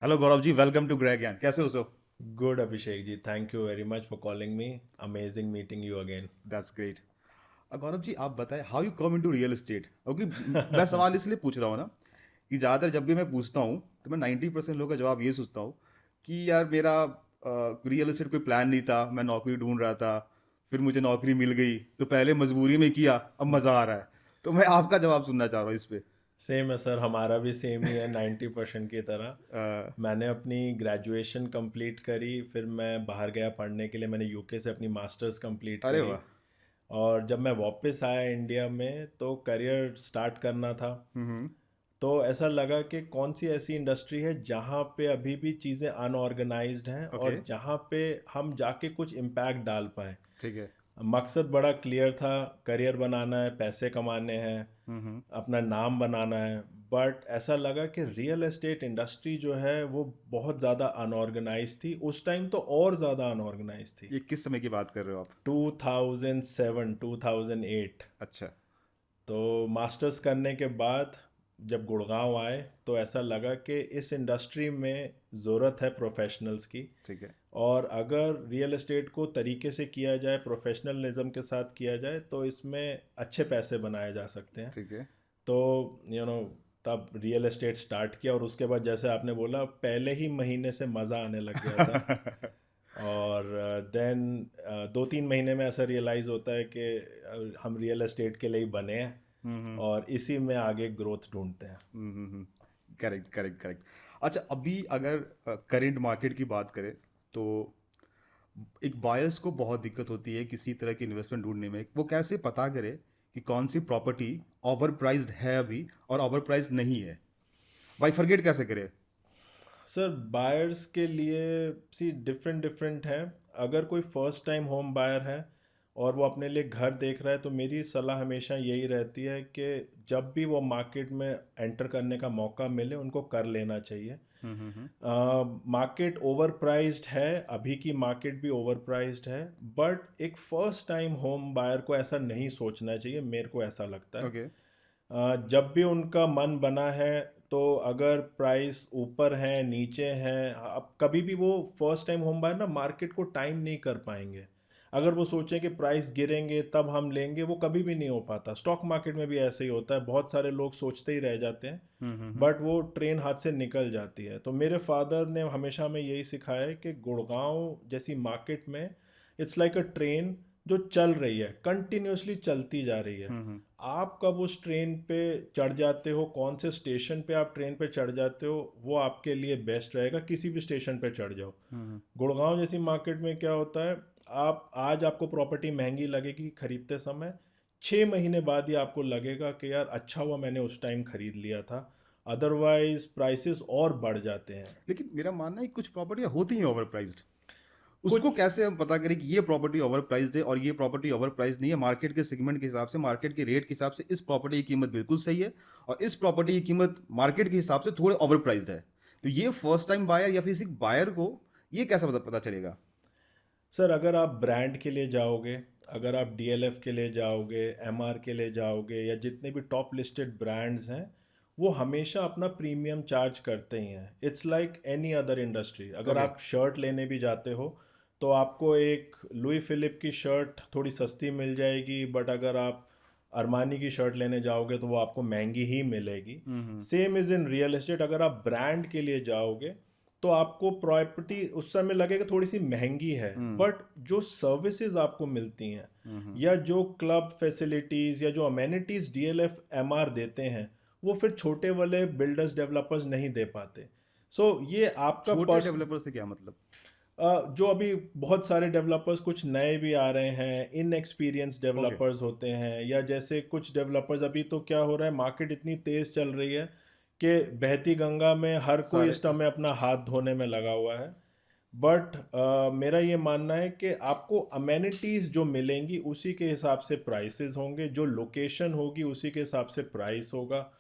Hello Gaurav ji, welcome to Grey Gyaan. कैसे हो सो? Good, Abhishek ji. Thank you very much for calling me. Amazing meeting you again. That's great. Gaurav ji, आप बताएं how you come into real estate, क्योंकि मैं सवाल इसलिए पूछ रहा हूँ ना कि ज़्यादातर जब भी मैं पूछता हूँ तो मैं 90% लोगों का जवाब ये सोचता हूँ कि यार मेरा रियल एस्टेट कोई प्लान नहीं था, मैं नौकरी ढूंढ रहा था, फिर मुझे नौकरी मिल गई तो पहले मजबूरी में किया, अब मज़ा आ रहा है। तो मैं आपका जवाब सुनना चाह रहा हूँ इस पे। सेम है सर, हमारा भी सेम ही है 90% की तरह। अ, मैंने अपनी ग्रेजुएशन कंप्लीट करी, फिर मैं बाहर गया पढ़ने के लिए। मैंने यूके से अपनी मास्टर्स कंप्लीट अरे करी। वाह। और जब मैं वापस आया इंडिया में तो करियर स्टार्ट करना था। हम्म। तो ऐसा लगा कि कौन सी ऐसी इंडस्ट्री है जहाँ पे अभी भी चीज़ें अनऑर्गेनाइज्ड हैं ओके। और जहाँ पे हम जाके कुछ इम्पैक्ट डाल पाएँ। ठीक है। मकसद बड़ा क्लियर था, करियर बनाना है, पैसे कमाने हैं, हम्म। अपना नाम बनाना है। बट ऐसा लगा कि रियल एस्टेट इंडस्ट्री जो है वो बहुत ज़्यादा अनऑर्गेनाइज थी उस टाइम, तो और ज़्यादा अनऑर्गेनाइज थी। ये किस समय की बात कर रहे हो आप? 2007 2008। अच्छा। तो मास्टर्स करने के बाद जब गुड़गांव आए तो ऐसा लगा कि इस इंडस्ट्री में ज़रूरत है प्रोफेशनल्स की। ठीक है। और अगर रियल एस्टेट को तरीके से किया जाए, प्रोफेशनलिज्म के साथ किया जाए, तो इसमें अच्छे पैसे बनाए जा सकते हैं। ठीक है। तो तब रियल एस्टेट स्टार्ट किया और उसके बाद जैसे आपने बोला पहले ही महीने से मज़ा आने लग गया था। और देन 2-3 महीने में ऐसा रियलाइज़ होता है कि हम रियल एस्टेट के लिए ही बने हैं हम्म। और इसी में आगे ग्रोथ ढूंढते हैं। Correct, correct, correct. अच्छा, अभी अगर करंट मार्केट की बात करें तो एक बायर्स को बहुत दिक्कत होती है किसी तरह की इन्वेस्टमेंट ढूंढने में। वो कैसे पता करे कि कौन सी प्रॉपर्टी ओवर प्राइज्ड है अभी और ओवर प्राइज्ड नहीं है? भाई फॉरगेट कैसे करे? सर बायर्स के लिए सी डिफरेंट डिफरेंट है। अगर कोई फर्स्ट टाइम होम बायर है और वो अपने लिए घर देख रहा है तो मेरी सलाह हमेशा यही रहती है कि जब भी वो मार्केट में एंटर करने का मौका मिले उनको कर लेना चाहिए। हम्म। मार्केट ओवर प्राइज्ड है, अभी की मार्केट भी ओवर प्राइज्ड है। बट एक फर्स्ट टाइम होम बायर को ऐसा नहीं सोचना चाहिए, मेरे को ऐसा लगता है। ओके। जब भी उनका मन बना है तो अगर प्राइस ऊपर है नीचे है, अब कभी भी वो फर्स्ट टाइम होम बायर ना मार्केट को टाइम नहीं कर पाएंगे। अगर वो सोचें कि प्राइस गिरेंगे तब हम लेंगे, वो कभी भी नहीं हो पाता। स्टॉक मार्केट में भी ऐसे ही होता है, बहुत सारे लोग सोचते ही रह जाते हैं हम्म। बट वो ट्रेन हाथ से निकल जाती है। तो मेरे फादर ने हमेशा हमें यही सिखाया है कि गुड़गांव जैसी मार्केट में इट्स लाइक अ ट्रेन जो चल रही है, कंटिन्यूसली चलती जा रही है। हम्म। आप कब उस ट्रेन पे चढ़ जाते हो, कौन से स्टेशन पे आप ट्रेन पे चढ़ जाते हो, वो आपके लिए बेस्ट रहेगा। किसी भी स्टेशन पे चढ़ जाओ। हम्म। गुड़गांव जैसी मार्केट में क्या होता है, आप आज आपको प्रॉपर्टी महंगी लगेगी खरीदते समय, 6 महीने बाद ही आपको लगेगा कि यार अच्छा हुआ मैंने उस टाइम खरीद लिया था। अदरवाइज प्राइसेस और बढ़ जाते हैं। लेकिन मेरा मानना है कि कुछ प्रॉपर्टियां होती हैं ओवर प्राइज्ड। उसको कुछ कैसे हम पता करें कि ये प्रॉपर्टी ओवर प्राइस्ड है और ये प्रॉपर्टी ओवर प्राइस्ड नहीं है? मार्केट के सेगमेंट के हिसाब से, मार्केट के रेट के हिसाब से इस प्रॉपर्टी की कीमत बिल्कुल सही है और इस प्रॉपर्टी की कीमत मार्केट के हिसाब से थोड़े ओवर प्राइस्ड है। तो ये फर्स्ट टाइम बायर या फिर किसी बायर को ये कैसे पता चलेगा? सर, अगर आप ब्रांड के लिए जाओगे, अगर आप डीएलएफ के लिए जाओगे, एमआर के लिए जाओगे, या जितने भी टॉप लिस्टेड ब्रांड्स हैं, वो हमेशा अपना प्रीमियम चार्ज करते ही हैं। It's like any other industry. अगर ओके। आप शर्ट लेने भी जाते हो तो आपको एक लुई फिलिप की शर्ट थोड़ी सस्ती मिल जाएगी, बट अगर आप अरमानी की शर्ट लेने जाओगे तो वो आपको महंगी ही मिलेगी। Hmm. Same is in real estate. अगर आप ब्रांड के लिए जाओगे तो आपको प्रॉपर्टी उस समय लगेगा थोड़ी सी महंगी है, हम्म। बट जो सर्विसेज आपको मिलती हैं हम्म। या जो क्लब फैसिलिटीज़ या जो अमेनिटीज़ डीएलएफ एमआर देते हैं, वो फिर छोटे वाले बिल्डर्स डेवलपर्स नहीं दे पाते। सो ये आपका छोटे डेवलपर से क्या मतलब? जो अभी बहुत सारे डेवलपर्स कुछ नए भी आ रहे हैं, इनएक्सपीरियंस ओके। डेवलपर्स होते हैं, या जैसे कुछ डेवलपर्स, अभी तो क्या हो रहा है, मार्केट इतनी तेज़ चल रही है कि बहती गंगा में हर कोई सारे। इस समय अपना हाथ धोने में लगा हुआ है। बट मेरा ये मानना है कि आपको अमेनिटीज़ जो मिलेंगी उसी के हिसाब से प्राइसेस होंगे, जो लोकेशन होगी उसी के हिसाब से प्राइस होगा।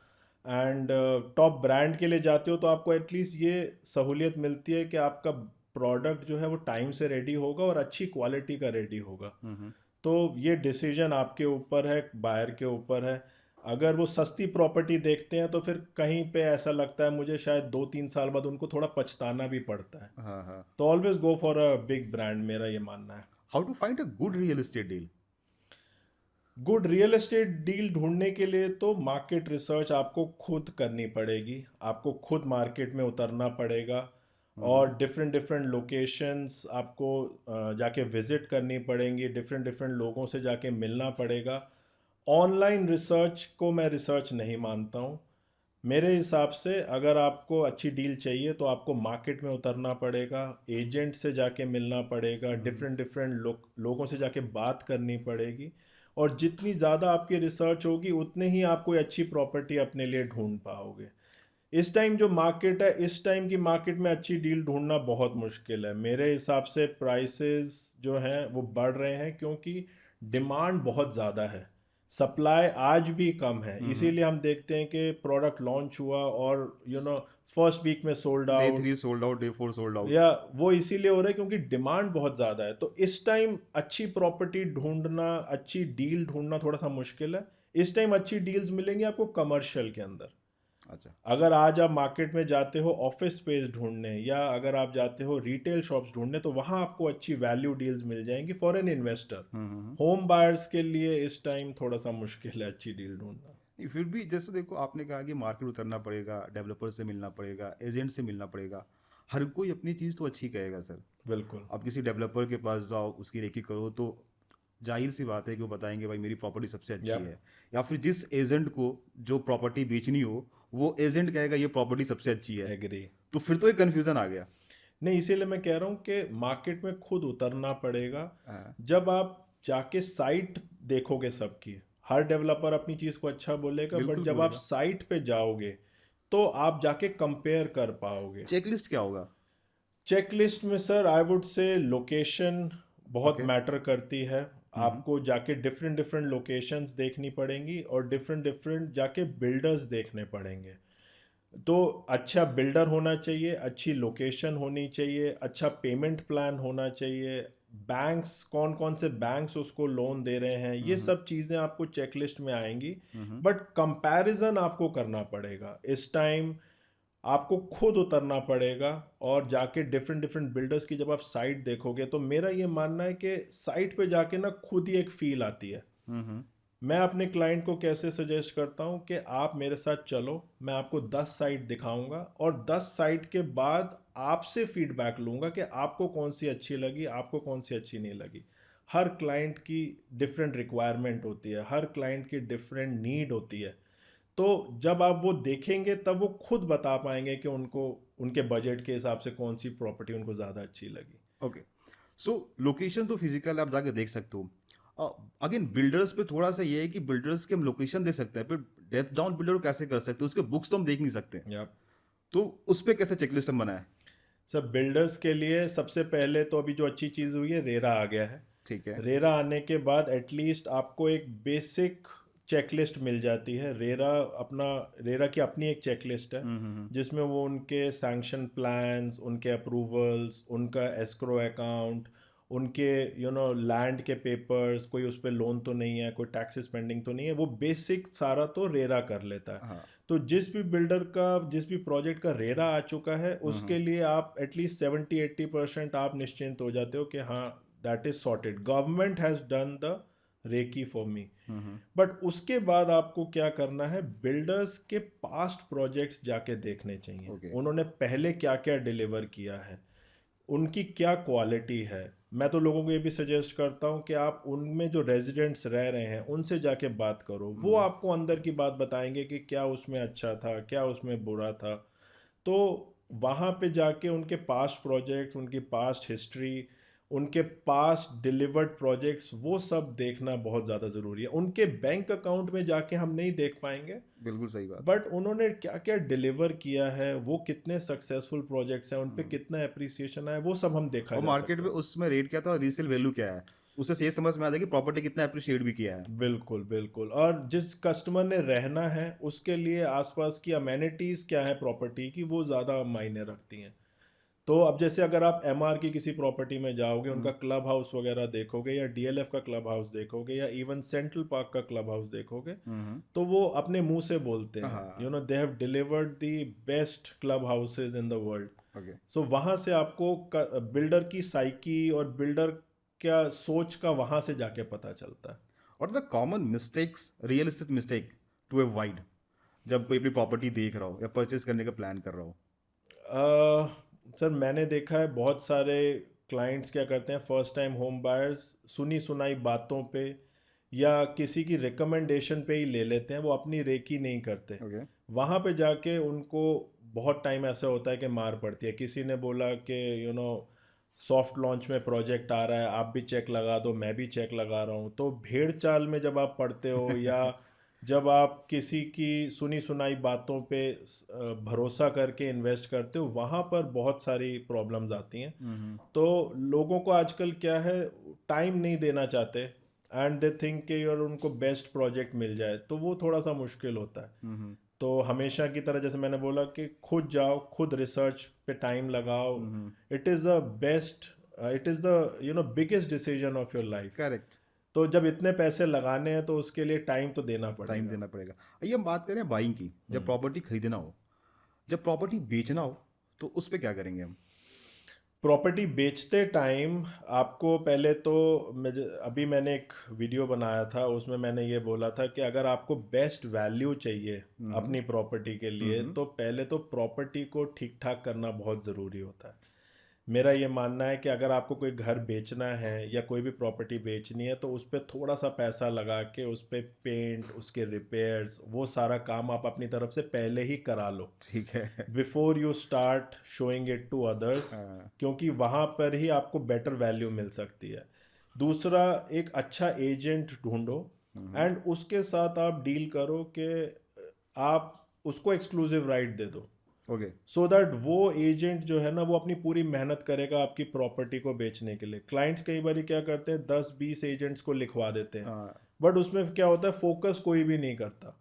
एंड टॉप ब्रांड के लिए जाते हो तो आपको एटलीस्ट ये सहूलियत मिलती है कि आपका प्रोडक्ट जो है वो टाइम से रेडी होगा और अच्छी क्वालिटी का रेडी होगा। हम्म। तो ये डिसीजन आपके ऊपर है, बायर के ऊपर है। अगर वो सस्ती प्रॉपर्टी देखते हैं तो फिर कहीं पे ऐसा लगता है मुझे शायद 2-3 साल बाद उनको थोड़ा पछताना भी पड़ता है। हाँ हाँ। तो always go for a big brand, मेरा ये मानना है। How to find a good real estate deal? Good real estate deal ढूंढने के लिए तो मार्केट रिसर्च आपको खुद करनी पड़ेगी, आपको खुद मार्केट में उतरना पड़ेगा, और डिफरेंट डिफरेंट लोकेशंस आपको जाके विजिट करनी पड़ेंगी, डिफरेंट डिफरेंट लोगों से जाके मिलना पड़ेगा। ऑनलाइन रिसर्च को मैं रिसर्च नहीं मानता हूँ। मेरे हिसाब से अगर आपको अच्छी डील चाहिए तो आपको मार्केट में उतरना पड़ेगा, एजेंट से जाके मिलना पड़ेगा, डिफरेंट डिफरेंट लोगों से जाके बात करनी पड़ेगी। और जितनी ज़्यादा आपकी रिसर्च होगी उतने ही आप कोई अच्छी प्रॉपर्टी अपने लिए ढूंढ पाओगे। इस टाइम जो मार्केट है, इस टाइम की मार्केट में अच्छी डील ढूंढना बहुत मुश्किल है। मेरे हिसाब से प्राइसेस जो हैं वो बढ़ रहे हैं क्योंकि डिमांड बहुत ज़्यादा है, सप्लाई आज भी कम है। इसीलिए हम देखते हैं कि प्रोडक्ट लॉन्च हुआ और फर्स्ट वीक में sold day out, 3 sold out, day 4 sold out. या वो इसीलिए हो रहा है क्योंकि डिमांड बहुत ज़्यादा है। तो इस टाइम अच्छी प्रॉपर्टी ढूंढना, अच्छी डील ढूंढना थोड़ा सा मुश्किल है। इस टाइम अच्छी डील्स मिलेंगी आपको कमर्शियल के अंदर। अच्छा। अगर आज आप मार्केट में जाते हो ऑफिस स्पेस ढूंढने, या अगर आप जाते हो रिटेल शॉप्स ढूंढने, तो वहां आपको अच्छी वैल्यू डील्स मिल जाएंगी for an investor. Hmm. Home buyers के लिए इस टाइम थोड़ा सा मुश्किल है अच्छी डील ढूंढना। फिर भी जैसे देखो, आपने कहा कि मार्केट उतरना पड़ेगा, डेवलपर से मिलना पड़ेगा, एजेंट से मिलना पड़ेगा। हर कोई अपनी चीज़ तो अच्छी कहेगा सर। बिल्कुल। आप किसी डेवलपर के पास जाओ, उसकी रेकी करो, तो जाहिर सी बात है कि वो बताएंगे भाई मेरी प्रॉपर्टी सबसे अच्छी या है। या फिर जिस एजेंट को जो प्रॉपर्टी बेचनी हो, वो एजेंट कहेगा ये प्रॉपर्टी सबसे अच्छी है। एग्री। तो फिर तो एक कन्फ्यूज़न आ गया। नहीं, इसीलिए मैं कह रहा हूँ कि मार्केट में खुद उतरना पड़ेगा। हाँ, जब आप जाके साइट देखोगे सबकी, हर डेवलपर अपनी चीज़ को अच्छा बोलेगा, बट बिल्कुल जब आप बोलेगा। साइट पे जाओगे तो आप जाके कंपेयर कर पाओगे। चेकलिस्ट क्या होगा? चेकलिस्ट में सर आई वुड से लोकेशन बहुत ओके। मैटर करती है। आपको जाके डिफरेंट डिफरेंट लोकेशंस देखनी पड़ेंगी और डिफरेंट डिफरेंट जाके बिल्डर्स देखने पड़ेंगे। तो अच्छा बिल्डर होना चाहिए, अच्छी लोकेशन होनी चाहिए, अच्छा पेमेंट प्लान होना चाहिए, बैंक्स कौन कौन से बैंक्स उसको लोन दे रहे हैं, ये सब चीज़ें आपको चेकलिस्ट में आएंगी। बट कंपैरिजन आपको करना पड़ेगा इस टाइम, आपको खुद उतरना पड़ेगा और जाके डिफरेंट डिफरेंट बिल्डर्स की जब आप साइट देखोगे तो मेरा ये मानना है कि साइट पे जाके ना खुद ही एक फील आती है। हम्म। मैं अपने क्लाइंट को कैसे सजेस्ट करता हूँ कि आप मेरे साथ चलो, मैं आपको 10 साइट दिखाऊंगा और 10 साइट के बाद आपसे फीडबैक लूंगा कि आपको कौन सी अच्छी लगी, आपको कौन सी अच्छी नहीं लगी। हर क्लाइंट की डिफरेंट रिक्वायरमेंट होती है, हर क्लाइंट की डिफरेंट नीड होती है। तो जब आप वो देखेंगे तब वो खुद बता पाएंगे कि उनको उनके बजट के हिसाब से कौन सी प्रॉपर्टी उनको ज़्यादा अच्छी लगी। ओके। सो लोकेशन तो फिजिकल आप जाके देख सकते हो। अगेन बिल्डर्स पे थोड़ा सा ये है कि बिल्डर्स के हम लोकेशन दे सकते हैं, फिर डेप्थ डाउन बिल्डर को कैसे कर सकते हैं, उसके बुक्स तो हम देख नहीं सकते। या तो उस पे कैसे चेकलिस्ट हम बनाए? सब बिल्डर्स के लिए सबसे पहले तो अभी जो अच्छी चीज़ हुई है, रेरा आ गया है। ठीक है। रेरा आने के बाद एटलीस्ट आपको एक बेसिक चेकलिस्ट मिल जाती है। रेरा की अपनी एक चेकलिस्ट है जिसमें वो उनके सैंक्शन प्लान्स, उनके अप्रूवल्स, उनका एस्क्रो अकाउंट, उनके लैंड के पेपर्स, कोई उस पर लोन तो नहीं है, कोई टैक्सेस पेंडिंग तो नहीं है, वो बेसिक सारा तो रेरा कर लेता है। हाँ। तो जिस भी बिल्डर का, जिस भी प्रोजेक्ट का रेरा आ चुका है, उसके लिए आप एटलीस्ट 70-80% आप निश्चिंत हो जाते हो कि हाँ, that is sorted, government has done the recce for me. But उसके बाद आपको क्या करना है, बिल्डर्स के पास्ट प्रोजेक्ट्स जाके देखने चाहिए, ओके। उन्होंने पहले क्या क्या डिलीवर किया है, उनकी क्या क्वालिटी है। मैं तो लोगों को ये भी सजेस्ट करता हूँ कि आप उनमें जो रेजिडेंट्स रह रहे हैं उनसे जाके बात करो, वो आपको अंदर की बात बताएंगे कि क्या उसमें अच्छा था, क्या उसमें बुरा था। तो वहाँ पे जाके उनके पास्ट प्रोजेक्ट्स, उनकी पास्ट हिस्ट्री, उनके पास डिलीवर्ड प्रोजेक्ट्स, वो सब देखना बहुत ज़्यादा ज़रूरी है। उनके बैंक अकाउंट में जाके हम नहीं देख पाएंगे, बिल्कुल सही बात है। बट उन्होंने क्या क्या डिलीवर किया है, वो कितने सक्सेसफुल प्रोजेक्ट्स हैं, उन पे कितना अप्रिसिएशन है, वो सब हम देखा और जा मार्केट सकता में है। उसमें रेट क्या था और रीसेल वैल्यू क्या है, उससे ये समझ में आता है कि प्रॉपर्टी कितना अप्रिशिएट भी किया है। बिल्कुल बिल्कुल। और जिस कस्टमर ने रहना है उसके लिए आसपास की अमेनिटीज़ क्या है प्रॉपर्टी की, वो ज़्यादा मायने रखती हैं। तो अब जैसे अगर आप एमआर की किसी प्रॉपर्टी में जाओगे, उनका क्लब हाउस वगैरह देखोगे, या डीएलएफ का क्लब हाउस देखोगे, या इवन सेंट्रल पार्क का क्लब हाउस देखोगे, हम्म। तो वो अपने मुंह से बोलते हैं, हाँ। They have delivered the best club houses in the world. Okay. So वहाँ से आपको बिल्डर की साइकी और बिल्डर क्या सोच का वहाँ से जाके पता चलता है। What are the common mistakes, realistic mistake to avoid जब कोई अपनी प्रॉपर्टी देख रहा हो या परचेज करने का प्लान कर रहा हो? सर मैंने देखा है बहुत सारे क्लाइंट्स क्या करते हैं, फर्स्ट टाइम होम बायर्स सुनी सुनाई बातों पे या किसी की रिकमेंडेशन पे ही ले लेते हैं, वो अपनी रेकी नहीं करते। ओके। वहाँ पे जाके उनको बहुत टाइम ऐसा होता है कि मार पड़ती है। किसी ने बोला कि सॉफ्ट लॉन्च में प्रोजेक्ट आ रहा है, आप भी चेक लगा दो, मैं भी चेक लगा रहा हूँ। तो भेड़ चाल में जब आप पढ़ते हो या जब आप किसी की सुनी सुनाई बातों पे भरोसा करके इन्वेस्ट करते हो, वहाँ पर बहुत सारी प्रॉब्लम्स आती हैं। हम्म। तो लोगों को आजकल क्या है, टाइम नहीं देना चाहते, एंड दे थिंक कि यार उनको बेस्ट प्रोजेक्ट मिल जाए, तो वो थोड़ा सा मुश्किल होता है। हम्म। तो हमेशा की तरह जैसे मैंने बोला कि खुद जाओ, खुद रिसर्च पे टाइम लगाओ। Hmm. It is the best, it is the biggest decision of your life. Correct. तो जब इतने पैसे लगाने हैं तो उसके लिए टाइम तो देना टाइम पड़ेगा। देना पड़ेगा। आइए हम बात करें बाइंग की। जब प्रॉपर्टी खरीदना हो, जब प्रॉपर्टी बेचना हो, तो उस पे क्या करेंगे हम? प्रॉपर्टी बेचते टाइम आपको पहले तो अभी मैंने एक वीडियो बनाया था, उसमें मैंने ये बोला था कि अगर आपको बेस्ट वैल्यू चाहिए हम्म। अपनी प्रॉपर्टी के लिए, हम्म। तो पहले तो प्रॉपर्टी को ठीक ठाक करना बहुत ज़रूरी होता है। मेरा ये मानना है कि अगर आपको कोई घर बेचना है या कोई भी प्रॉपर्टी बेचनी है, तो उस पर थोड़ा सा पैसा लगा के उस पर पेंट, उसके रिपेयर्स, वो सारा काम आप अपनी तरफ से पहले ही करा लो, ठीक है। Before you start showing it to others. हाँ। क्योंकि वहाँ पर ही आपको बेटर वैल्यू मिल सकती है। दूसरा, एक अच्छा एजेंट ढूंढो, एंड उसके साथ आप डील करो कि आप उसको एक्सक्लूसिव राइट दे दो, ओके। सो दैट वो एजेंट जो है ना, वो अपनी पूरी मेहनत करेगा आपकी प्रॉपर्टी को बेचने के लिए। क्लाइंट्स कई बार क्या करते हैं, 10-20 एजेंट्स को लिखवा देते हैं, हाँ। बट उसमें क्या होता है, फोकस कोई भी नहीं करता।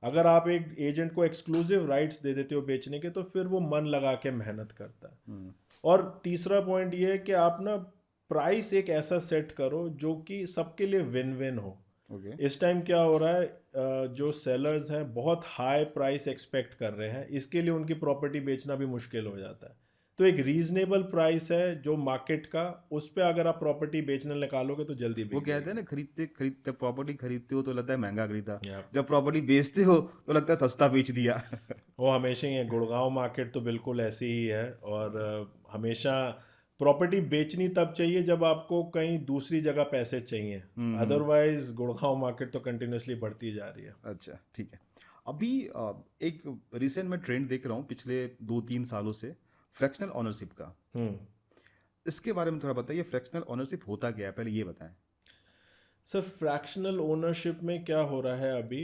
अगर आप एक एजेंट को एक्सक्लूसिव राइट्स दे देते हो बेचने के, तो फिर वो मन लगा के मेहनत करता है। और तीसरा पॉइंट ये है कि आप ना प्राइस एक ऐसा सेट करो जो कि सबके लिए विन विन हो। ओके। इस टाइम क्या हो रहा है, जो सेलर्स हैं बहुत हाई प्राइस एक्सपेक्ट कर रहे हैं, इसके लिए उनकी प्रॉपर्टी बेचना भी मुश्किल हो जाता है। तो एक रीजनेबल प्राइस है जो मार्केट का, उस पे अगर आप प्रॉपर्टी बेचने निकालोगे तो जल्दी वो बिक कहते हैं जाएगी। ना, खरीदते खरीद जब प्रॉपर्टी खरीदते हो तो लगता है महंगा खरीदा, या जब प्रॉपर्टी बेचते हो तो लगता है सस्ता बेच दिया। वो हमेशा ही है, गुड़गांव मार्केट तो बिल्कुल ऐसी ही है। और हमेशा प्रॉपर्टी बेचनी तब चाहिए जब आपको कहीं दूसरी जगह पैसे चाहिए, अदरवाइज गुड़गांव मार्केट तो कंटिन्यूसली बढ़ती जा रही है। अच्छा, ठीक है। अभी एक रिसेंट में ट्रेंड देख रहा हूँ पिछले 2-3 सालों से, फ्रैक्शनल ओनरशिप का। हम्म। इसके बारे में थोड़ा बताइए, फ्रैक्शनल ओनरशिप होता क्या है, पहले ये बताएं। सर फ्रैक्शनल ओनरशिप में क्या हो रहा है अभी,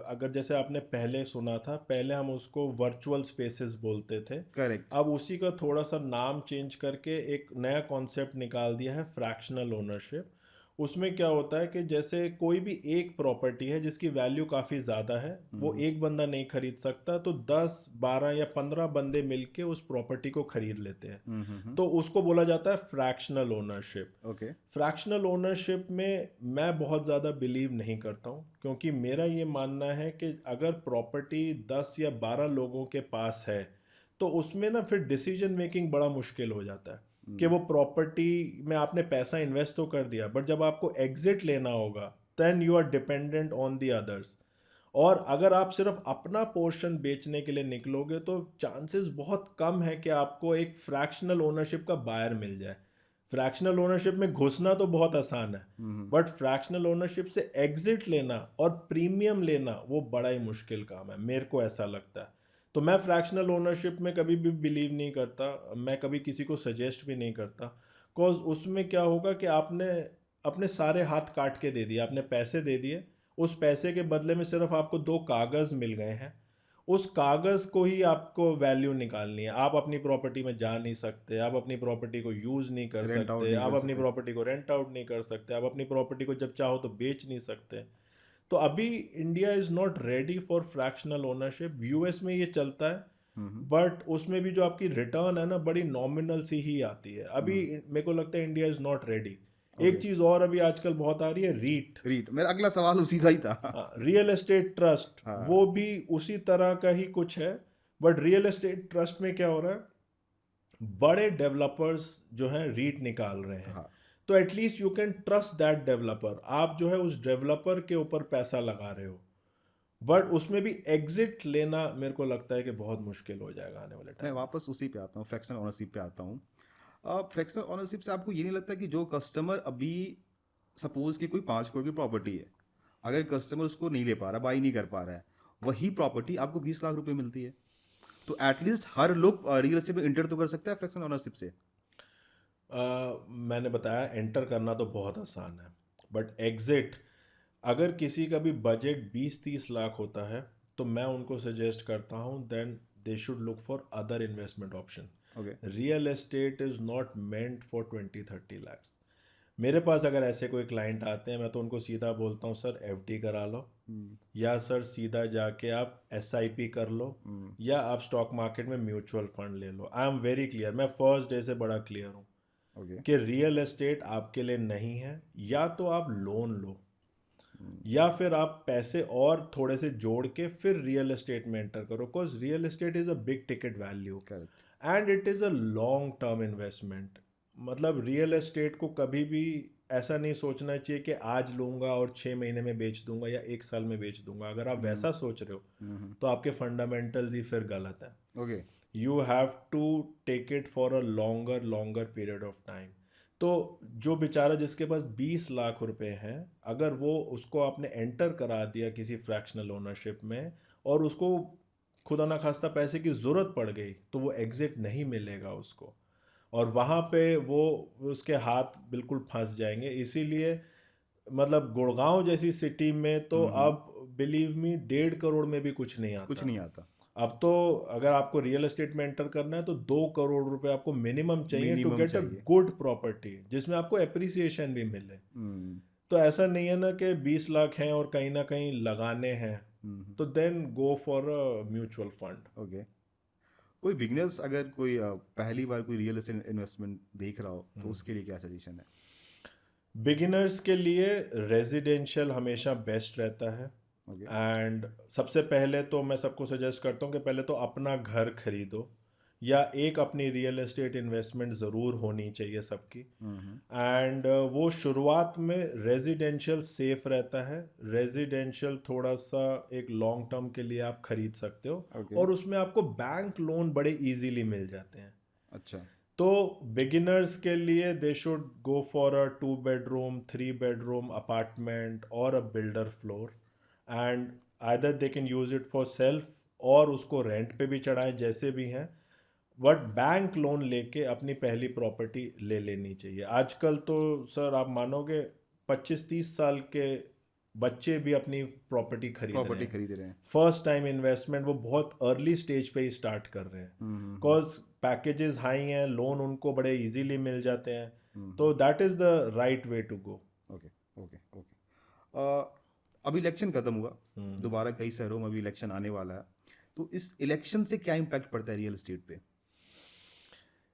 अगर जैसे आपने पहले सुना था, पहले हम उसको वर्चुअल स्पेसेस बोलते थे। करेक्ट। अब उसी का थोड़ा सा नाम चेंज करके एक नया कॉन्सेप्ट निकाल दिया है, फ्रैक्शनल ओनरशिप। उसमें क्या होता है कि जैसे कोई भी एक प्रॉपर्टी है जिसकी वैल्यू काफ़ी ज़्यादा है, वो एक बंदा नहीं खरीद सकता, तो 10, 12 या 15 बंदे मिलके उस प्रॉपर्टी को खरीद लेते हैं। तो उसको बोला जाता है fractional ownership. Okay. Fractional ownership में मैं बहुत ज़्यादा बिलीव नहीं करता हूँ, क्योंकि मेरा ये मानना है कि अगर प्रॉपर्टी 10 या 12 लोगों के पास है, तो उसमें ना फिर डिसीजन मेकिंग बड़ा मुश्किल हो जाता है। कि वो प्रॉपर्टी में आपने पैसा इन्वेस्ट तो कर दिया, बट जब आपको एग्जिट लेना होगा, then you are dependent on the others. और अगर आप सिर्फ अपना पोर्शन बेचने के लिए निकलोगे, तो चांसेस बहुत कम है कि आपको एक फ्रैक्शनल ओनरशिप का बायर मिल जाए। फ्रैक्शनल ओनरशिप में घुसना तो बहुत आसान है, बट फ्रैक्शनल ओनरशिप से एग्जिट लेना और प्रीमियम लेना वो बड़ा ही मुश्किल काम है, मेरे को ऐसा लगता है। तो मैं फ्रैक्शनल ओनरशिप में कभी भी बिलीव नहीं करता, मैं कभी किसी को सजेस्ट भी नहीं करता। बिकॉज उसमें क्या होगा कि आपने अपने सारे हाथ काट के दे दिए, आपने पैसे दे दिए, उस पैसे के बदले में सिर्फ आपको 2 कागज़ मिल गए हैं। उस कागज़ को ही आपको वैल्यू निकालनी है। आप अपनी प्रॉपर्टी में जा नहीं सकते, आप अपनी प्रॉपर्टी को यूज़ नहीं कर रेंट आउट सकते, नहीं आप कर अपनी सकते। प्रॉपर्टी को रेंट आउट नहीं कर सकते, आप अपनी प्रॉपर्टी को जब चाहो तो बेच नहीं सकते। तो अभी India is not ready for fractional ownership. US में ये चलता है, बट उसमें भी जो आपकी रिटर्न है ना बड़ी नॉमिनल सी ही आती है अभी। मेरे को लगता है इंडिया इज नॉट रेडी। एक ओके। चीज और अभी आजकल बहुत आ रही है, रीट, रीट, मेरा अगला सवाल उसी का ही था। Real estate trust. हाँ। वो भी उसी तरह का ही कुछ है, बट रियल एस्टेट ट्रस्ट में क्या हो रहा है, बड़े डेवलपर्स जो हैं रीट निकाल रहे हैं, हाँ। तो at least you can trust that developer. आप जो है उस डेवलपर के ऊपर पैसा लगा रहे हो, बट उसमें भी एग्जिट लेना मेरे को लगता है कि बहुत मुश्किल हो जाएगा आने वाले मैं टाइम में। वापस उसी पे आता हूँ, फ्रैक्शनल ओनरशिप पे आता हूँ। फ्रैक्शनल ओनरशिप से आपको ये नहीं लगता कि जो कस्टमर अभी, सपोज कि कोई 5 करोड़ की प्रॉपर्टी है, अगर कस्टमर उसको नहीं ले पा रहा, बाई नहीं कर पा रहा है, वही प्रॉपर्टी आपको 20 लाख रुपए मिलती है, तो एटलीस्ट हर लोग रियल एस्टेट में इंटर तो कर सकता है फ्रैक्शनल ओनरशिप से। मैंने बताया एंटर करना तो बहुत आसान है, बट एग्जिट, अगर किसी का भी बजट 20-30 लाख होता है तो मैं उनको सजेस्ट करता हूँ then they should look for other investment option. Okay. Real estate is not meant for 20-30 lakhs। मेरे पास अगर ऐसे कोई क्लाइंट आते हैं मैं तो उनको सीधा बोलता हूँ सर एफडी करा लो, या सर सीधा जाके आप एसआईपी कर लो, या आप स्टॉक मार्केट में म्यूचुअल फंड ले लो। आई एम वेरी क्लियर, मैं फर्स्ट डे से बड़ा क्लियर हूँ ओके। कि रियल एस्टेट आपके लिए नहीं है। या तो आप लोन लो, या फिर आप पैसे और थोड़े से जोड़ के फिर रियल एस्टेट में एंटर करो, because real estate is a big ticket value correct. And it is a long term investment. मतलब रियल एस्टेट को कभी भी ऐसा नहीं सोचना चाहिए कि आज लूँगा और 6 महीने में बेच दूंगा या 1 साल में बेच दूंगा। अगर आप वैसा सोच रहे हो तो आपके फंडामेंटल्स ही फिर गलत है। Okay. You have to take it for a longer period of time. तो जो बेचारा जिसके पास 20 लाख रुपए हैं, अगर वो उसको आपने एंटर करा दिया किसी फ्रैक्शनल ओनरशिप में और उसको खुदा ना खास्ता पैसे की ज़रूरत पड़ गई, तो वो एग्ज़िट नहीं मिलेगा उसको, और वहाँ पे वो उसके हाथ बिल्कुल फंस जाएंगे। इसीलिए मतलब गुड़गांव जैसी सिटी में तो अब बिलीव मी 1.5 करोड़ में भी कुछ नहीं कुछ आता। नहीं आता। अब तो अगर आपको रियल एस्टेट में एंटर करना है तो 2 करोड़ रुपए आपको मिनिमम चाहिए टू मिनिमम गेट अ चाहिए। गुड प्रॉपर्टी जिसमें आपको एप्रिसिएशन भी मिले। हम्म। तो ऐसा नहीं है ना कि 20 लाख हैं और कहीं ना कहीं लगाने हैं, तो then go for a mutual fund. Okay. कोई बिगनर्स अगर कोई पहली बार कोई रियल एस्टेट इन्वेस्टमेंट देख रहा हो, तो उसके लिए क्या सजेशन है? बिगिनर्स के लिए रेजिडेंशियल हमेशा बेस्ट रहता है। ओके। एंड सबसे पहले तो मैं सबको सजेस्ट करता हूँ कि पहले तो अपना घर खरीदो, या एक अपनी रियल एस्टेट इन्वेस्टमेंट ज़रूर होनी चाहिए सबकी। एंड वो शुरुआत में रेजिडेंशियल सेफ रहता है। रेजिडेंशियल थोड़ा सा एक लॉन्ग टर्म के लिए आप खरीद सकते हो, ओके। और उसमें आपको बैंक लोन बड़े इजीली मिल जाते हैं। अच्छा। तो बिगिनर्स के लिए they should go for a 2 bedroom 3 bedroom apartment और a builder floor, and either they can use it for self और उसको रेंट पे भी चढ़ाएं जैसे भी हैं। बट बैंक लोन लेके अपनी पहली प्रॉपर्टी ले लेनी चाहिए। आजकल तो सर आप मानोगे 25-30 साल के बच्चे भी अपनी प्रॉपर्टी खरीद रहे प्रॉपर्टी हैं। खरीद रहे हैं। फर्स्ट टाइम इन्वेस्टमेंट वो बहुत अर्ली स्टेज पे ही स्टार्ट कर रहे हैं, बिकॉज पैकेजेस हाई हैं, लोन उनको बड़े इजीली मिल जाते हैं। तो that is the right way to go. Okay. Okay. Okay. अभी इलेक्शन खत्म हुआ, दोबारा कई शहरों में अभी इलेक्शन आने वाला है, तो इस इलेक्शन से क्या इम्पैक्ट पड़ता है रियल एस्टेट पे?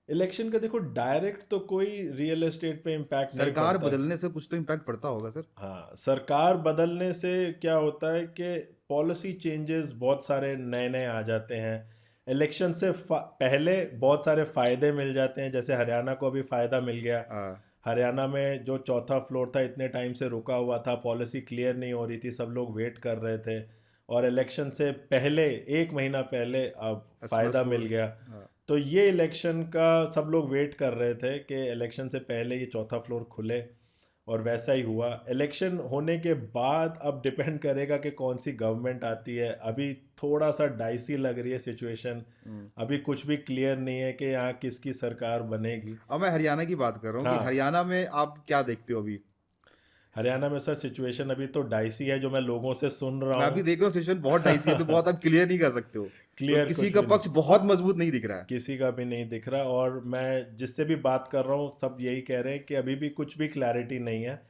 इलेक्शन का देखो डायरेक्ट तो कोई रियल एस्टेट पे इम्पैक्ट नहीं सरकार पड़ता। बदलने से कुछ तो इम्पैक्ट पड़ता होगा सर। हाँ, सरकार बदलने से क्या होता है कि पॉलिसी चेंजेस बहुत सारे नए नए आ जाते हैं। इलेक्शन से पहले बहुत सारे फ़ायदे मिल जाते हैं, जैसे हरियाणा को अभी फ़ायदा मिल गया। हाँ। हरियाणा में जो चौथा फ्लोर था इतने टाइम से रुका हुआ था, पॉलिसी क्लियर नहीं हो रही थी, सब लोग वेट कर रहे थे, और इलेक्शन से पहले 1 महीना पहले अब फर्स्ट फ़ायदा मिल फ्लोर। गया। हाँ। तो ये इलेक्शन का सब लोग वेट कर रहे थे कि इलेक्शन से पहले ये चौथा फ्लोर खुले, और वैसा ही हुआ। इलेक्शन होने के बाद अब डिपेंड करेगा कि कौन सी गवर्नमेंट आती है। अभी थोड़ा सा डाइसी लग रही है सिचुएशन, अभी कुछ भी क्लियर नहीं है कि यहाँ किसकी सरकार बनेगी। अब मैं हरियाणा की बात कर रहा हूँ कि हाँ, हरियाणा में आप क्या देखते हो अभी? हरियाणा में सर सिचुएशन अभी तो डाइसी है, जो मैं लोगों से सुन रहा मैं अभी हूँ। देख रहा हूँ सिचुएशन बहुत डाइसी है, अभी बहुत आप क्लियर नहीं कर सकते हो, तो क्लियर किसी कुछ का भी नहीं, पक्ष बहुत मजबूत नहीं दिख रहा है। किसी का भी नहीं दिख रहा। और मैं जिससे भी बात कर रहा हूँ सब यही कह रहे हैं कि अभी भी कुछ भी क्लैरिटी नहीं है।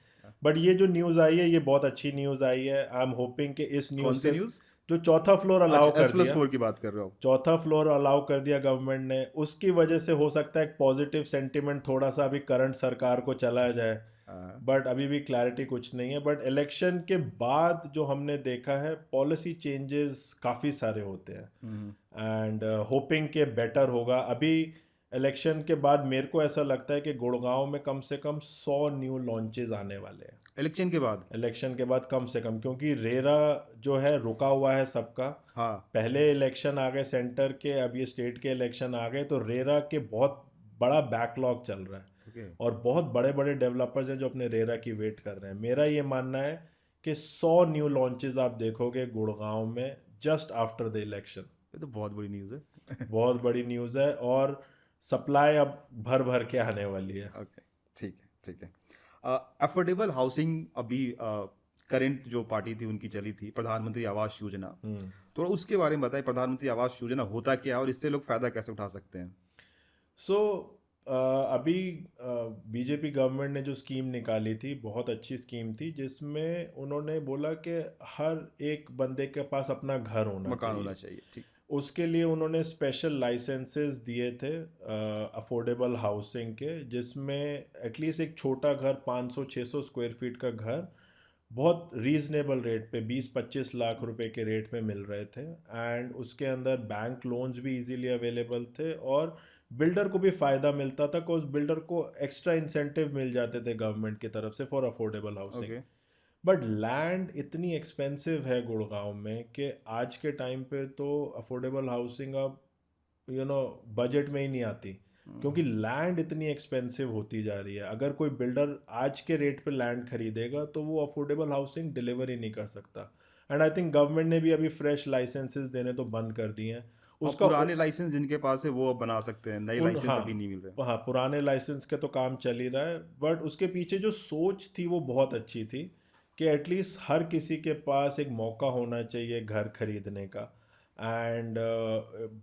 बट ये जो न्यूज़ आई है ये बहुत अच्छी न्यूज़ आई है। आई एम होपिंग कि इस कौन न्यूज़ सी से न्यूज़? जो चौथा फ्लोर अलाउ अच्छा, एस कर प्लस दिया, फोर की बात कर रहे हो? चौथा फ्लोर अलाउ कर दिया गवर्नमेंट ने, उसकी वजह से हो सकता है एक पॉजिटिव सेंटिमेंट थोड़ा सा अभी करंट सरकार को चला जाए, हाँ। बट अभी भी क्लैरिटी कुछ नहीं है। बट इलेक्शन के बाद जो हमने देखा है, पॉलिसी चेंजेस काफ़ी सारे होते हैं हम्म। एंड होपिंग के बेटर होगा। अभी इलेक्शन के बाद मेरे को ऐसा लगता है कि गुड़गांव में कम से कम 100 न्यू लॉन्चेस आने वाले हैं इलेक्शन के बाद? इलेक्शन के बाद, कम से कम, क्योंकि रेरा जो है रुका हुआ है सबका। हाँ। पहले इलेक्शन आ गए सेंटर के, अब ये स्टेट के इलेक्शन आ गए, तो रेरा के बहुत बड़ा बैकलॉग चल रहा है ओके। और बहुत बड़े बड़े डेवलपर्स हैं जो अपने रेरा की वेट कर रहे हैं। मेरा ये मानना है कि 100 न्यू लॉन्चेस आप देखोगे गुड़गांव में जस्ट आफ्टर द इलेक्शन। ये तो बहुत बड़ी न्यूज़ है। बहुत बड़ी न्यूज़ है और सप्लाई अब भर भर के आने वाली है। ओके, ठीक है, ठीक है। अफोर्डेबल हाउसिंग अभी करंट जो पार्टी थी उनकी चली थी, प्रधानमंत्री आवास योजना। थोड़ा उसके बारे में बताइए, प्रधानमंत्री आवास योजना होता क्या है और इससे लोग फायदा कैसे उठा सकते हैं? सो अभी बीजेपी गवर्नमेंट ने जो स्कीम निकाली थी, बहुत अच्छी स्कीम थी, जिसमें उन्होंने बोला कि हर एक बंदे के पास अपना घर होना मकान होना चाहिए। चाहिए, ठीक। उसके लिए उन्होंने स्पेशल लाइसेंसेस दिए थे अफोर्डेबल हाउसिंग के, जिसमें एटलीस्ट एक छोटा घर, 500-600 स्क्वायर फीट का घर, बहुत रीजनेबल रेट पे 20-25 लाख रुपए के रेट में मिल रहे थे। एंड उसके अंदर बैंक लोन्स भी इजीली अवेलेबल थे और बिल्डर को भी फ़ायदा मिलता था, कि उस बिल्डर को एक्स्ट्रा इंसेंटिव मिल जाते थे गवर्नमेंट की तरफ से for affordable housing. Okay. But land इतनी एक्सपेंसिव है गुड़गांव में कि आज के टाइम पे तो अफोर्डेबल हाउसिंग अब बजट में ही नहीं आती, क्योंकि लैंड इतनी एक्सपेंसिव होती जा रही है। अगर कोई बिल्डर आज के रेट पे लैंड खरीदेगा तो वो अफोर्डेबल हाउसिंग डिलीवर ही नहीं कर सकता। एंड आई थिंक गवर्नमेंट ने भी अभी फ्रेश लाइसेंसेस देने तो बंद कर दिए हैं और उसका। पुराने लाइसेंस जिनके पास है वो अब बना सकते हैं, नए उन लाइसेंस हाँ अभी नहीं मिल रहे। हाँ, पुराने लाइसेंस के तो काम चल ही रहा है, बट उसके पीछे जो सोच थी वो बहुत अच्छी थी कि एटलीस्ट हर किसी के पास एक मौका होना चाहिए घर खरीदने का। एंड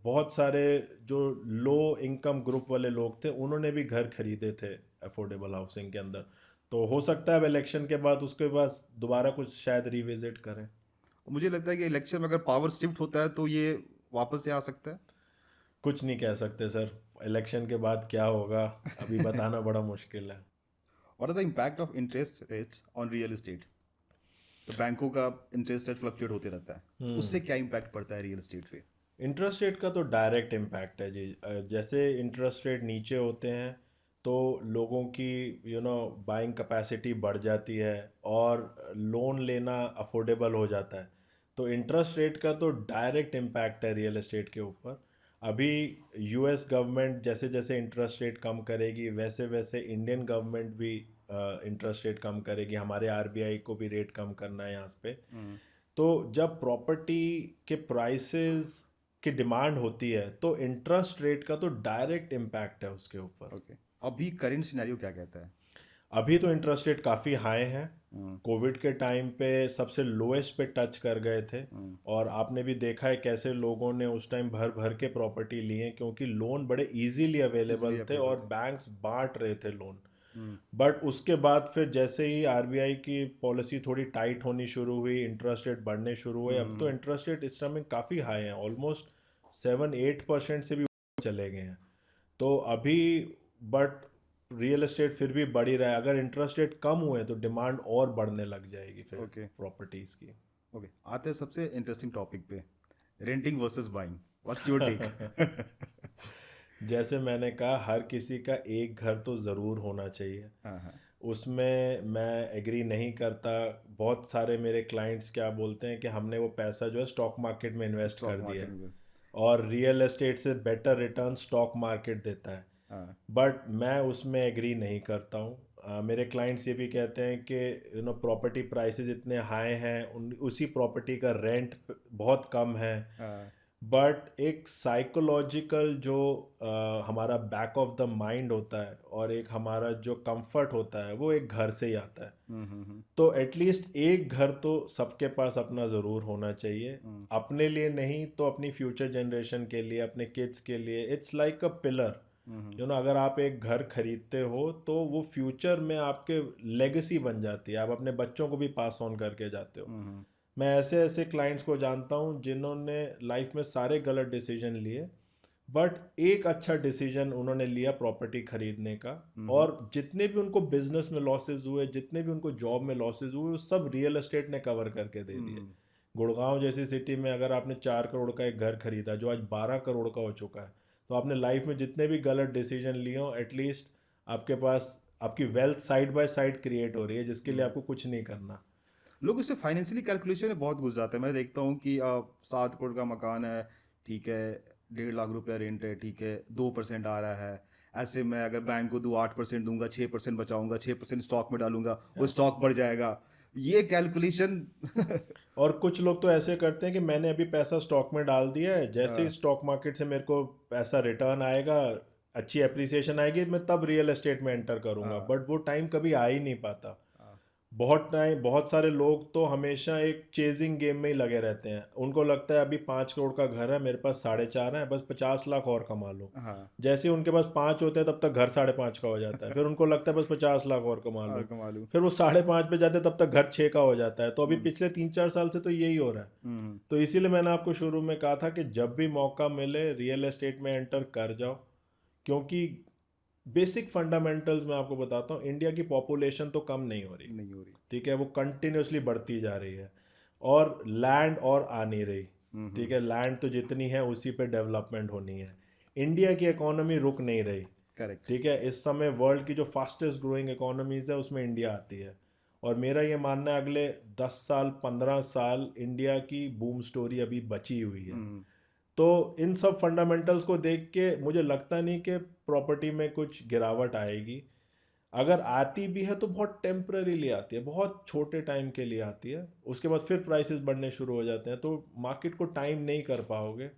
बहुत सारे जो लो इनकम ग्रुप वाले लोग थे, उन्होंने भी घर खरीदे थे अफोर्डेबल हाउसिंग के अंदर। तो हो सकता है अब इलेक्शन के बाद उसके बाद दोबारा कुछ शायद रिविजिट करें। मुझे लगता है कि इलेक्शन में अगर पावर शिफ्ट होता है तो ये वापस से आ सकता कुछ नहीं कह सकते सर, इलेक्शन के बाद क्या होगा अभी है। बताना बड़ा मुश्किल है। What are the impact of interest rates on real estate? तो बैंकों का इंटरेस्ट रेट फ्लक्चुएट होते रहता है, तो उससे क्या इम्पैक्ट पड़ता है रियल एस्टेट पे? इंटरेस्ट रेट का तो डायरेक्ट इम्पैक्ट है जी। जैसे इंटरेस्ट रेट नीचे होते हैं तो लोगों की बाइंग कैपेसिटी बढ़ जाती है और लोन लेना अफोर्डेबल हो जाता है। तो इंटरेस्ट रेट का तो डायरेक्ट इम्पैक्ट है रियल एस्टेट के ऊपर। अभी यूएस गवर्नमेंट जैसे जैसे इंटरेस्ट रेट कम करेगी, वैसे वैसे इंडियन गवर्नमेंट भी इंटरेस्ट रेट कम करेगी। हमारे आरबीआई को भी रेट कम करना है यहाँ पे। तो जब प्रॉपर्टी के प्राइसेस की डिमांड होती है तो इंटरेस्ट रेट का तो डायरेक्ट इम्पैक्ट है उसके ऊपर। ओके। अभी करंट सिनेरियो क्या कहता है? अभी तो इंटरेस्ट रेट काफ़ी हाई हैं। हम्म। कोविड के टाइम पे सबसे लोएस्ट पे टच कर गए थे और आपने भी देखा है कैसे लोगों ने उस टाइम भर भर के प्रॉपर्टी लिए, क्योंकि लोन बड़े इजीली अवेलेबल इसलिए थे अवेलेबल और थे। बैंक्स बांट रहे थे लोन। हम्म। बट उसके बाद फिर जैसे ही आरबीआई की पॉलिसी थोड़ी टाइट होनी शुरू हुई, इंटरेस्ट रेट बढ़ने शुरू हुए। अब तो इंटरेस्ट रेट इस समय काफ़ी हाई हैं, ऑलमोस्ट 7-8% से भी ऊपर चले गए हैं। तो अभी बट रियल एस्टेट फिर भी बढ़ ही रहा है। अगर इंटरेस्ट रेट कम हुए तो डिमांड और बढ़ने लग जाएगी फिर ओके। प्रॉपर्टीज़ की। ओके, आते हैं सबसे इंटरेस्टिंग टॉपिक पे, renting versus buying. What's your take? जैसे मैंने कहा, हर किसी का एक घर तो ज़रूर होना चाहिए, हाँ, हाँ। उसमें मैं एग्री नहीं करता। बहुत सारे मेरे क्लाइंट्स क्या बोलते हैं कि हमने वो पैसा जो है स्टॉक मार्केट में इन्वेस्ट स्टॉक कर दिया मार्केट है में? और रियल एस्टेट से बेटर रिटर्न स्टॉक मार्केट देता है। हाँ। बट मैं उसमें एग्री नहीं करता हूँ। मेरे क्लाइंट्स ये भी कहते हैं कि प्रॉपर्टी प्राइसेस इतने हाई हैं, उसी प्रॉपर्टी का रेंट बहुत कम है। हाँ। बट एक साइकोलॉजिकल जो हमारा बैक ऑफ द माइंड होता है और एक हमारा जो कंफर्ट होता है वो एक घर से ही आता है। तो एटलीस्ट एक घर तो सबके पास अपना ज़रूर होना चाहिए, अपने लिए नहीं तो अपनी फ्यूचर जनरेशन के लिए, अपने किड्स के लिए। It's like a pillar. अगर आप एक घर खरीदते हो तो वो फ्यूचर में आपके लेगेसी बन जाती है, आप अपने बच्चों को भी पास ऑन करके जाते हो। मैं ऐसे ऐसे क्लाइंट्स को जानता हूँ जिन्होंने लाइफ में सारे गलत डिसीजन लिए, बट एक अच्छा डिसीजन उन्होंने लिया प्रॉपर्टी खरीदने का। हम्म। और जितने भी उनको बिजनेस में लॉसेस हुए, जितने भी उनको जॉब में लॉसेस हुए, वो सब रियल एस्टेट ने कवर करके दे दिए। हम्म। गुड़गांव जैसी सिटी में अगर आपने 4 करोड़ का एक घर खरीदा जो आज 12 करोड़ का हो चुका है, तो आपने लाइफ में जितने भी गलत डिसीजन लिए हो, एटलीस्ट आपके पास आपकी wealth side by side create हो रही है, जिसके लिए हम्म। आपको कुछ नहीं करना। लोग इससे फाइनेंशियली कैलकुलेशन में बहुत घुस जाते हैं। मैं देखता हूँ कि 7 करोड़ का मकान है, ठीक है, 1.5 लाख रुपया रेंट है, ठीक है, 2% आ रहा है। ऐसे मैं अगर बैंक को दूँ 8% दूंगा, 6% बचाऊंगा, 6% स्टॉक में डालूंगा, वो स्टॉक बढ़ जाएगा। ये कैलकुलेशन और कुछ लोग तो ऐसे करते हैं कि मैंने अभी पैसा स्टॉक में डाल दिया है, जैसे ही हाँ, स्टॉक मार्केट से मेरे को पैसा रिटर्न आएगा, अच्छी एप्रिसिएशन आएगी, मैं तब रियल एस्टेट में एंटर करूंगा। हाँ, बट वो टाइम कभी आ ही नहीं पाता। हाँ, बहुत टाइम, बहुत सारे लोग तो हमेशा एक चेजिंग गेम में ही लगे रहते हैं। उनको लगता है अभी 5 करोड़ का घर है, मेरे पास 4.5 है, बस 50 लाख और कमा लो। हाँ। जैसे ही उनके पास 5 होते हैं तब तक घर 5.5 का हो जाता है, फिर उनको लगता है बस 50 लाख और कमा और लो। कमा लूँ। फिर वो 5.5 पे जाते हैं, तब तक घर 6 का हो जाता है। तो अभी हम्म। पिछले 3-4 साल से तो यही हो रहा है। हम्म। तो इसीलिए मैंने आपको शुरू में कहा था कि जब भी मौका मिले रियल एस्टेट में एंटर कर जाओ। क्योंकि बेसिक फंडामेंटल्स मैं आपको बताता हूँ, इंडिया की पॉपुलेशन तो कम नहीं हो रही, नहीं हो रही। ठीक है, वो कंटिन्यूसली बढ़ती जा रही है। और लैंड और आ नहीं रही, ठीक हम्म। है, लैंड तो जितनी है उसी पे डेवलपमेंट होनी है। इंडिया की इकोनॉमी रुक नहीं रही, करेक्ट। ठीक है। इस समय वर्ल्ड की जो फास्टेस्ट ग्रोइंग इकोनॉमीज है उसमें इंडिया आती है। और मेरा ये मानना है अगले 10 साल 15 साल इंडिया की बूम स्टोरी अभी बची हुई है। हम्म। तो इन सब फंडामेंटल्स को देख के मुझे लगता नहीं कि प्रॉपर्टी में कुछ गिरावट आएगी। अगर आती भी है तो बहुत टेम्पररीली आती है, बहुत छोटे टाइम के लिए आती है, उसके बाद फिर प्राइसेस बढ़ने शुरू हो जाते हैं। तो मार्केट को टाइम नहीं कर पाओगे।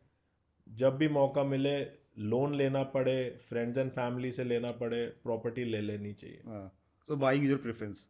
जब भी मौका मिले, लोन लेना पड़े, फ्रेंड्स एंड फैमिली से लेना पड़े, प्रॉपर्टी ले लेनी चाहिए। हाँ। So buying is your preference.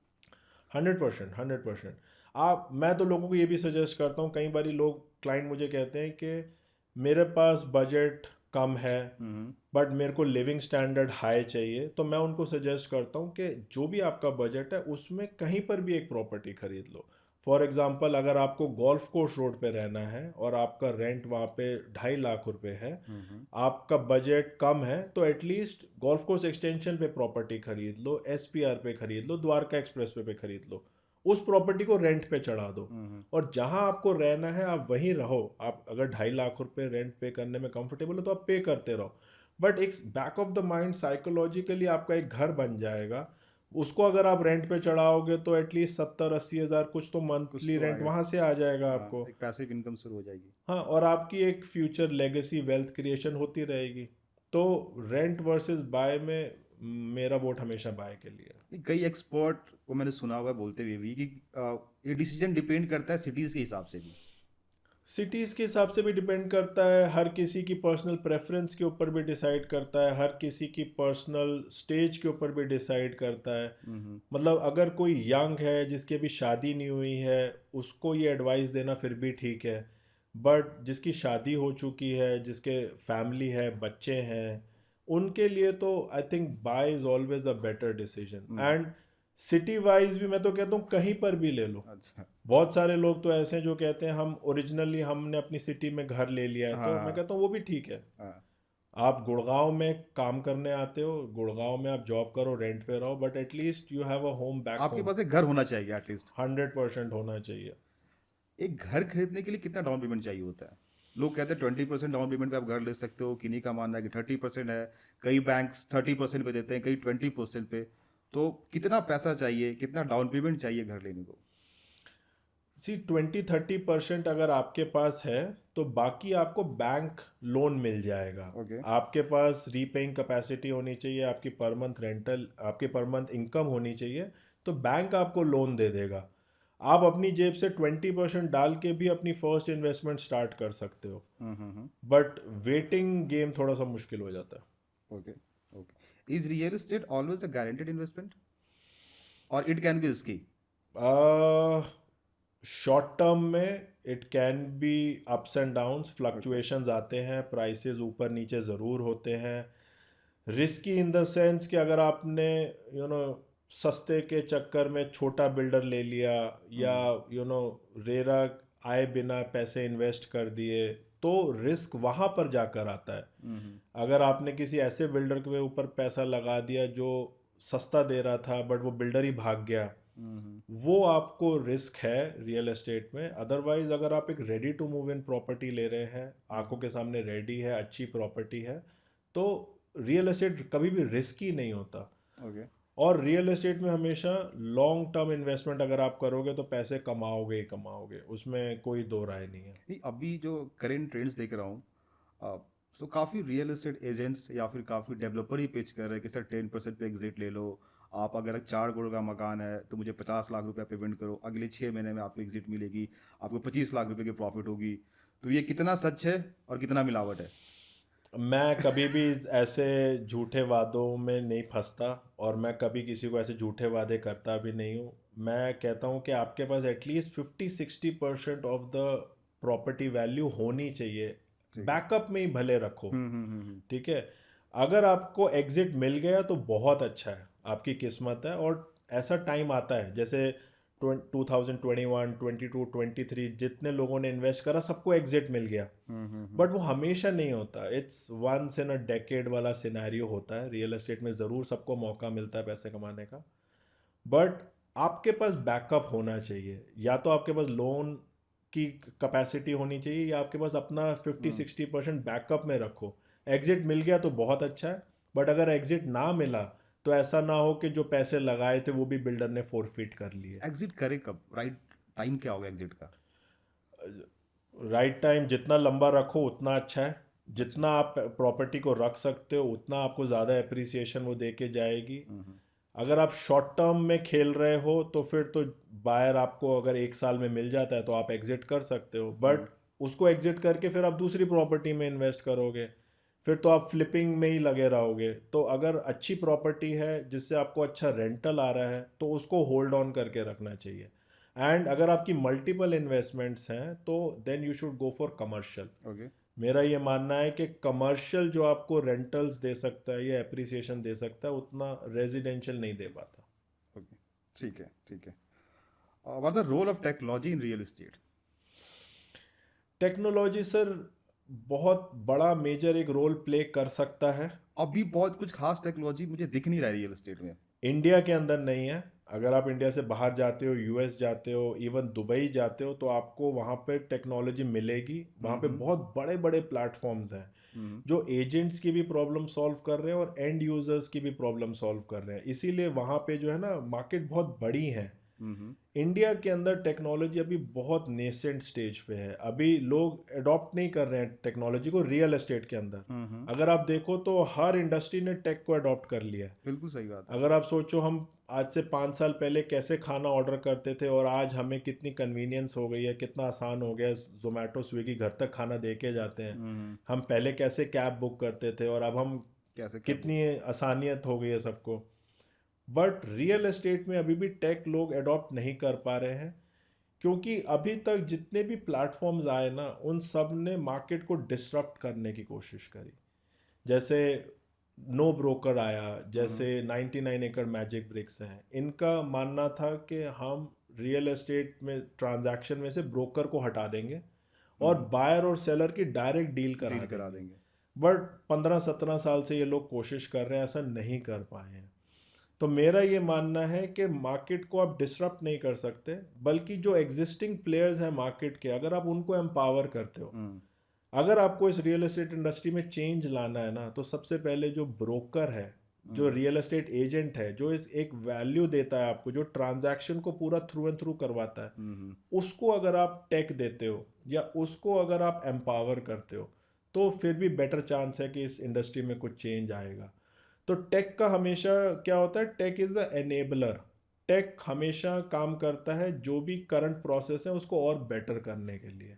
100%, 100%। आप, मैं तो लोगों को ये भी सजेस्ट करता हूँ, कई बारी लोग, क्लाइंट मुझे कहते हैं कि मेरे पास बजट कम है हम्म। बट मेरे को लिविंग स्टैंडर्ड हाई चाहिए। तो मैं उनको सजेस्ट करता हूँ कि जो भी आपका बजट है उसमें कहीं पर भी एक प्रॉपर्टी खरीद लो। फॉर एग्जांपल, अगर आपको गोल्फ कोर्स रोड पे रहना है और आपका रेंट वहाँ पे 2.5 लाख रुपए है, हम्म। आपका बजट कम है, तो एटलीस्ट गोल्फ कोर्स एक्सटेंशन पे प्रॉपर्टी खरीद लो, एसपीआर पे खरीद लो, द्वारका एक्सप्रेसवे पे खरीद लो, उस प्रॉपर्टी को रेंट पे चढ़ा दो। हम्म। और जहां आपको रहना है आप वहीं रहो। आप अगर 2.5 लाख रुपए रेंट पे करने में कंफर्टेबल हो तो आप पे करते रहो। बट एक back of the mind psychologically आपका एक घर बन जाएगा। उसको अगर आप रेंट पे चढ़ाओगे तो एटलीस्ट 70-80 हज़ार कुछ तो कुछ मंथली तो रेंट आएगा। वहां से आ जाएगा हाँ, आपको। एक पैसिव इनकम शुरू हो जाएगी। हाँ, और आपकी एक फ्यूचर लेगेसी वेल्थ क्रिएशन होती रहेगी। तो रेंट वर्सेस बाय में मेरा वोट हमेशा बाय के लिए है। कई एक्सपर्ट को मैंने सुना हुआ है बोलते हुए भी कि ये डिसीजन डिपेंड करता है सिटीज़ के हिसाब से भी। सिटीज़ के हिसाब से भी डिपेंड करता है, हर किसी की पर्सनल प्रेफरेंस के ऊपर भी डिसाइड करता है, हर किसी की पर्सनल स्टेज के ऊपर भी डिसाइड करता है। हम्म। मतलब अगर कोई यंग है जिसकी अभी शादी नहीं हुई है, उसको ये एडवाइस देना फिर भी ठीक है। बट जिसकी शादी हो चुकी है, जिसके फैमिली है, बच्चे हैं, उनके लिए तो I think by is always a better decision. Hmm. And city wise भी मैं तो कहता हूँ कहीं पर भी ले लो। अच्छा। बहुत सारे लोग तो ऐसे हैं जो कहते हैं हम ओरिजिनली हमने अपनी सिटी में घर ले लिया है, तो मैं हाँ, कहता हूँ वो भी ठीक है। हाँ। आप गुड़गांव में काम करने आते हो, गुड़गांव में आप जॉब करो, रेंट पे रहो, but at least you have a home back आपके होम। पास एक घर होना चाहिए एटलीस्ट। 100% होना चाहिए। एक घर खरीदने के लिए कितना डाउन पेमेंट चाहिए होता है? लोग कहते हैं 20% डाउन पेमेंट पे आप घर ले सकते हो, किन्हीं का मानना है कि 30% है। कई बैंक्स 30% पे देते हैं, कई 20% पे। तो कितना पैसा चाहिए, कितना डाउन पेमेंट चाहिए घर लेने को? सी 20-30% अगर आपके पास है तो बाकी आपको बैंक लोन मिल जाएगा। ओके। आपके पास रीपेइंग कैपेसिटी होनी चाहिए, आपकी पर मंथ रेंटल, आपकी पर मंथ इनकम होनी चाहिए, तो बैंक आपको लोन दे देगा। आप अपनी जेब से 20% डाल के भी अपनी फर्स्ट इन्वेस्टमेंट स्टार्ट कर सकते हो। हम्म। बट वेटिंग गेम थोड़ा सा मुश्किल हो जाता okay. Okay. Is real estate always a guaranteed investment और इट कैन बी रिस्की? है। शॉर्ट टर्म में it can be ups and downs, okay. Fluctuations आते हैं, प्राइसेस ऊपर नीचे ज़रूर होते हैं। रिस्की इन द सेंस कि अगर आपने यू नो सस्ते के चक्कर में छोटा बिल्डर ले लिया, या रेरा आए बिना पैसे इन्वेस्ट कर दिए, तो रिस्क वहाँ पर जाकर आता है। अगर आपने किसी ऐसे बिल्डर के ऊपर पैसा लगा दिया जो सस्ता दे रहा था बट वो बिल्डर ही भाग गया, वो आपको रिस्क है रियल एस्टेट में। अदरवाइज अगर आप एक ready to move in property ले रहे हैं, आंखों के सामने रेडी है, अच्छी प्रॉपर्टी है, तो रियल एस्टेट कभी भी रिस्की नहीं होता। ओके। और रियल एस्टेट में हमेशा लॉन्ग टर्म इन्वेस्टमेंट अगर आप करोगे तो पैसे कमाओगे ही कमाओगे, उसमें कोई दो राय नहीं है। नहीं, अभी जो करेंट ट्रेंड्स देख रहा हूँ, सो काफ़ी रियल एस्टेट एजेंट्स या फिर काफ़ी डेवलपर ही पिच कर रहे हैं कि सर 10% पे एग्जिट ले लो। आप अगर 4 करोड़ का मकान है तो मुझे 50 लाख रुपया पेमेंट करो, अगले 6 महीने में आपको एग्जिट मिलेगी, आपको 25 लाख रुपए की प्रॉफिट होगी। तो ये कितना सच है और कितना मिलावट है? मैं कभी भी ऐसे झूठे वादों में नहीं फंसता, और मैं कभी किसी को ऐसे झूठे वादे करता भी नहीं हूँ। मैं कहता हूँ कि आपके पास at least 50-60% of the property value होनी चाहिए, ठीक है। बैकअप में ही भले रखो। हम्म। ठीक है, अगर आपको एग्जिट मिल गया तो बहुत अच्छा है, आपकी किस्मत है। और ऐसा टाइम आता है, जैसे 2021, 22, 23 जितने लोगों ने इन्वेस्ट करा सबको एग्जिट मिल गया, बट वो हमेशा नहीं होता। It's once in a decade वाला सिनेरियो होता है। रियल एस्टेट में ज़रूर सबको मौका मिलता है पैसे कमाने का, बट आपके पास बैकअप होना चाहिए। या तो आपके पास लोन की कैपेसिटी होनी चाहिए, या आपके पास अपना 50-60% बैकअप में रखो। एग्जिट मिल गया तो बहुत अच्छा है, बट अगर एग्जिट ना मिला तो ऐसा ना हो कि जो पैसे लगाए थे वो भी बिल्डर ने फोरफिट कर लिए। एग्जिट करे कब? राइट टाइम क्या होगा एग्जिट का? राइट टाइम जितना लंबा रखो उतना अच्छा है। अच्छा। जितना आप प्रॉपर्टी को रख सकते हो उतना आपको ज़्यादा एप्रिसिएशन वो दे के जाएगी। अगर आप शॉर्ट टर्म में खेल रहे हो तो फिर तो बायर आपको अगर 1 साल में मिल जाता है तो आप एग्जिट कर सकते हो, बट उसको एग्जिट करके फिर आप दूसरी प्रॉपर्टी में इन्वेस्ट करोगे, फिर तो आप फ्लिपिंग में ही लगे रहोगे। तो अगर अच्छी प्रॉपर्टी है जिससे आपको अच्छा रेंटल आ रहा है तो उसको होल्ड ऑन करके रखना चाहिए। एंड अगर आपकी मल्टीपल इन्वेस्टमेंट्स हैं तो then you should go for commercial. Okay. मेरा ये मानना है कि कमर्शियल जो आपको रेंटल्स दे सकता है या एप्रिसिएशन दे सकता है उतना रेजिडेंशियल नहीं दे पाता। ओके। ठीक है, ठीक है। What the role of technology in real estate? Technology sir बहुत बड़ा मेजर एक रोल प्ले कर सकता है। अभी बहुत कुछ खास टेक्नोलॉजी मुझे दिख नहीं रहा है रियल एस्टेट में। इंडिया के अंदर नहीं है। अगर आप इंडिया से बाहर जाते हो, यूएस जाते हो, इवन दुबई जाते हो, तो आपको वहाँ पे टेक्नोलॉजी मिलेगी। वहाँ पे बहुत बड़े बड़े प्लेटफॉर्म्स हैं जो एजेंट्स की भी प्रॉब्लम सॉल्व कर रहे हैं और एंड यूजर्स की भी प्रॉब्लम सॉल्व कर रहे हैं। इसीलिए वहाँ पे जो है ना, मार्केट बहुत बड़ी है। इंडिया के अंदर टेक्नोलॉजी अभी बहुत नेसेंट स्टेज पे है। अभी लोग अडॉप्ट नहीं कर रहे हैं टेक्नोलॉजी को रियल एस्टेट के अंदर। अगर आप देखो तो हर इंडस्ट्री ने टेक को अडॉप्ट कर लिया है। बिल्कुल सही बात है। अगर आप सोचो हम आज से 5 साल पहले कैसे खाना ऑर्डर करते थे और आज हमें कितनी कन्वीनियंस हो गई है, कितना आसान हो गया है। जोमेटो स्विगी घर तक खाना दे के जाते हैं। हम पहले कैसे कैब बुक करते थे और अब हम कैसे क्या कितनी आसानियत हो गई है सबको। बट रियल एस्टेट में अभी भी टेक लोग अडॉप्ट नहीं कर पा रहे हैं, क्योंकि अभी तक जितने भी प्लेटफॉर्म्स आए ना उन सब ने मार्केट को डिसरप्ट करने की कोशिश करी। जैसे नो ब्रोकर आया, जैसे 99 एकड़ मैजिक ब्रिक्स हैं। इनका मानना था कि हम रियल एस्टेट में ट्रांजैक्शन में से ब्रोकर को हटा देंगे और बायर और सेलर की डायरेक्ट डील करा डील करा देंगे। देंगे। बट 15-17 साल से ये लोग कोशिश कर रहे हैं, ऐसा नहीं कर पाए हैं। तो मेरा ये मानना है कि मार्केट को आप डिसरप्ट नहीं कर सकते, बल्कि जो एग्जिस्टिंग प्लेयर्स हैं मार्केट के, अगर आप उनको एम्पावर करते हो। अगर आपको इस रियल एस्टेट इंडस्ट्री में चेंज लाना है ना, तो सबसे पहले जो ब्रोकर है, जो रियल एस्टेट एजेंट है, जो इस एक वैल्यू देता है आपको, जो ट्रांजैक्शन को पूरा थ्रू एंड थ्रू करवाता है, उसको अगर आप टेक देते हो या उसको अगर आप एम्पावर करते हो, तो फिर भी बेटर चांस है कि इस इंडस्ट्री में कुछ चेंज आएगा। तो टेक का हमेशा क्या होता है, tech is a enabler. Tech हमेशा काम करता है जो भी करंट प्रोसेस है उसको और बेटर करने के लिए।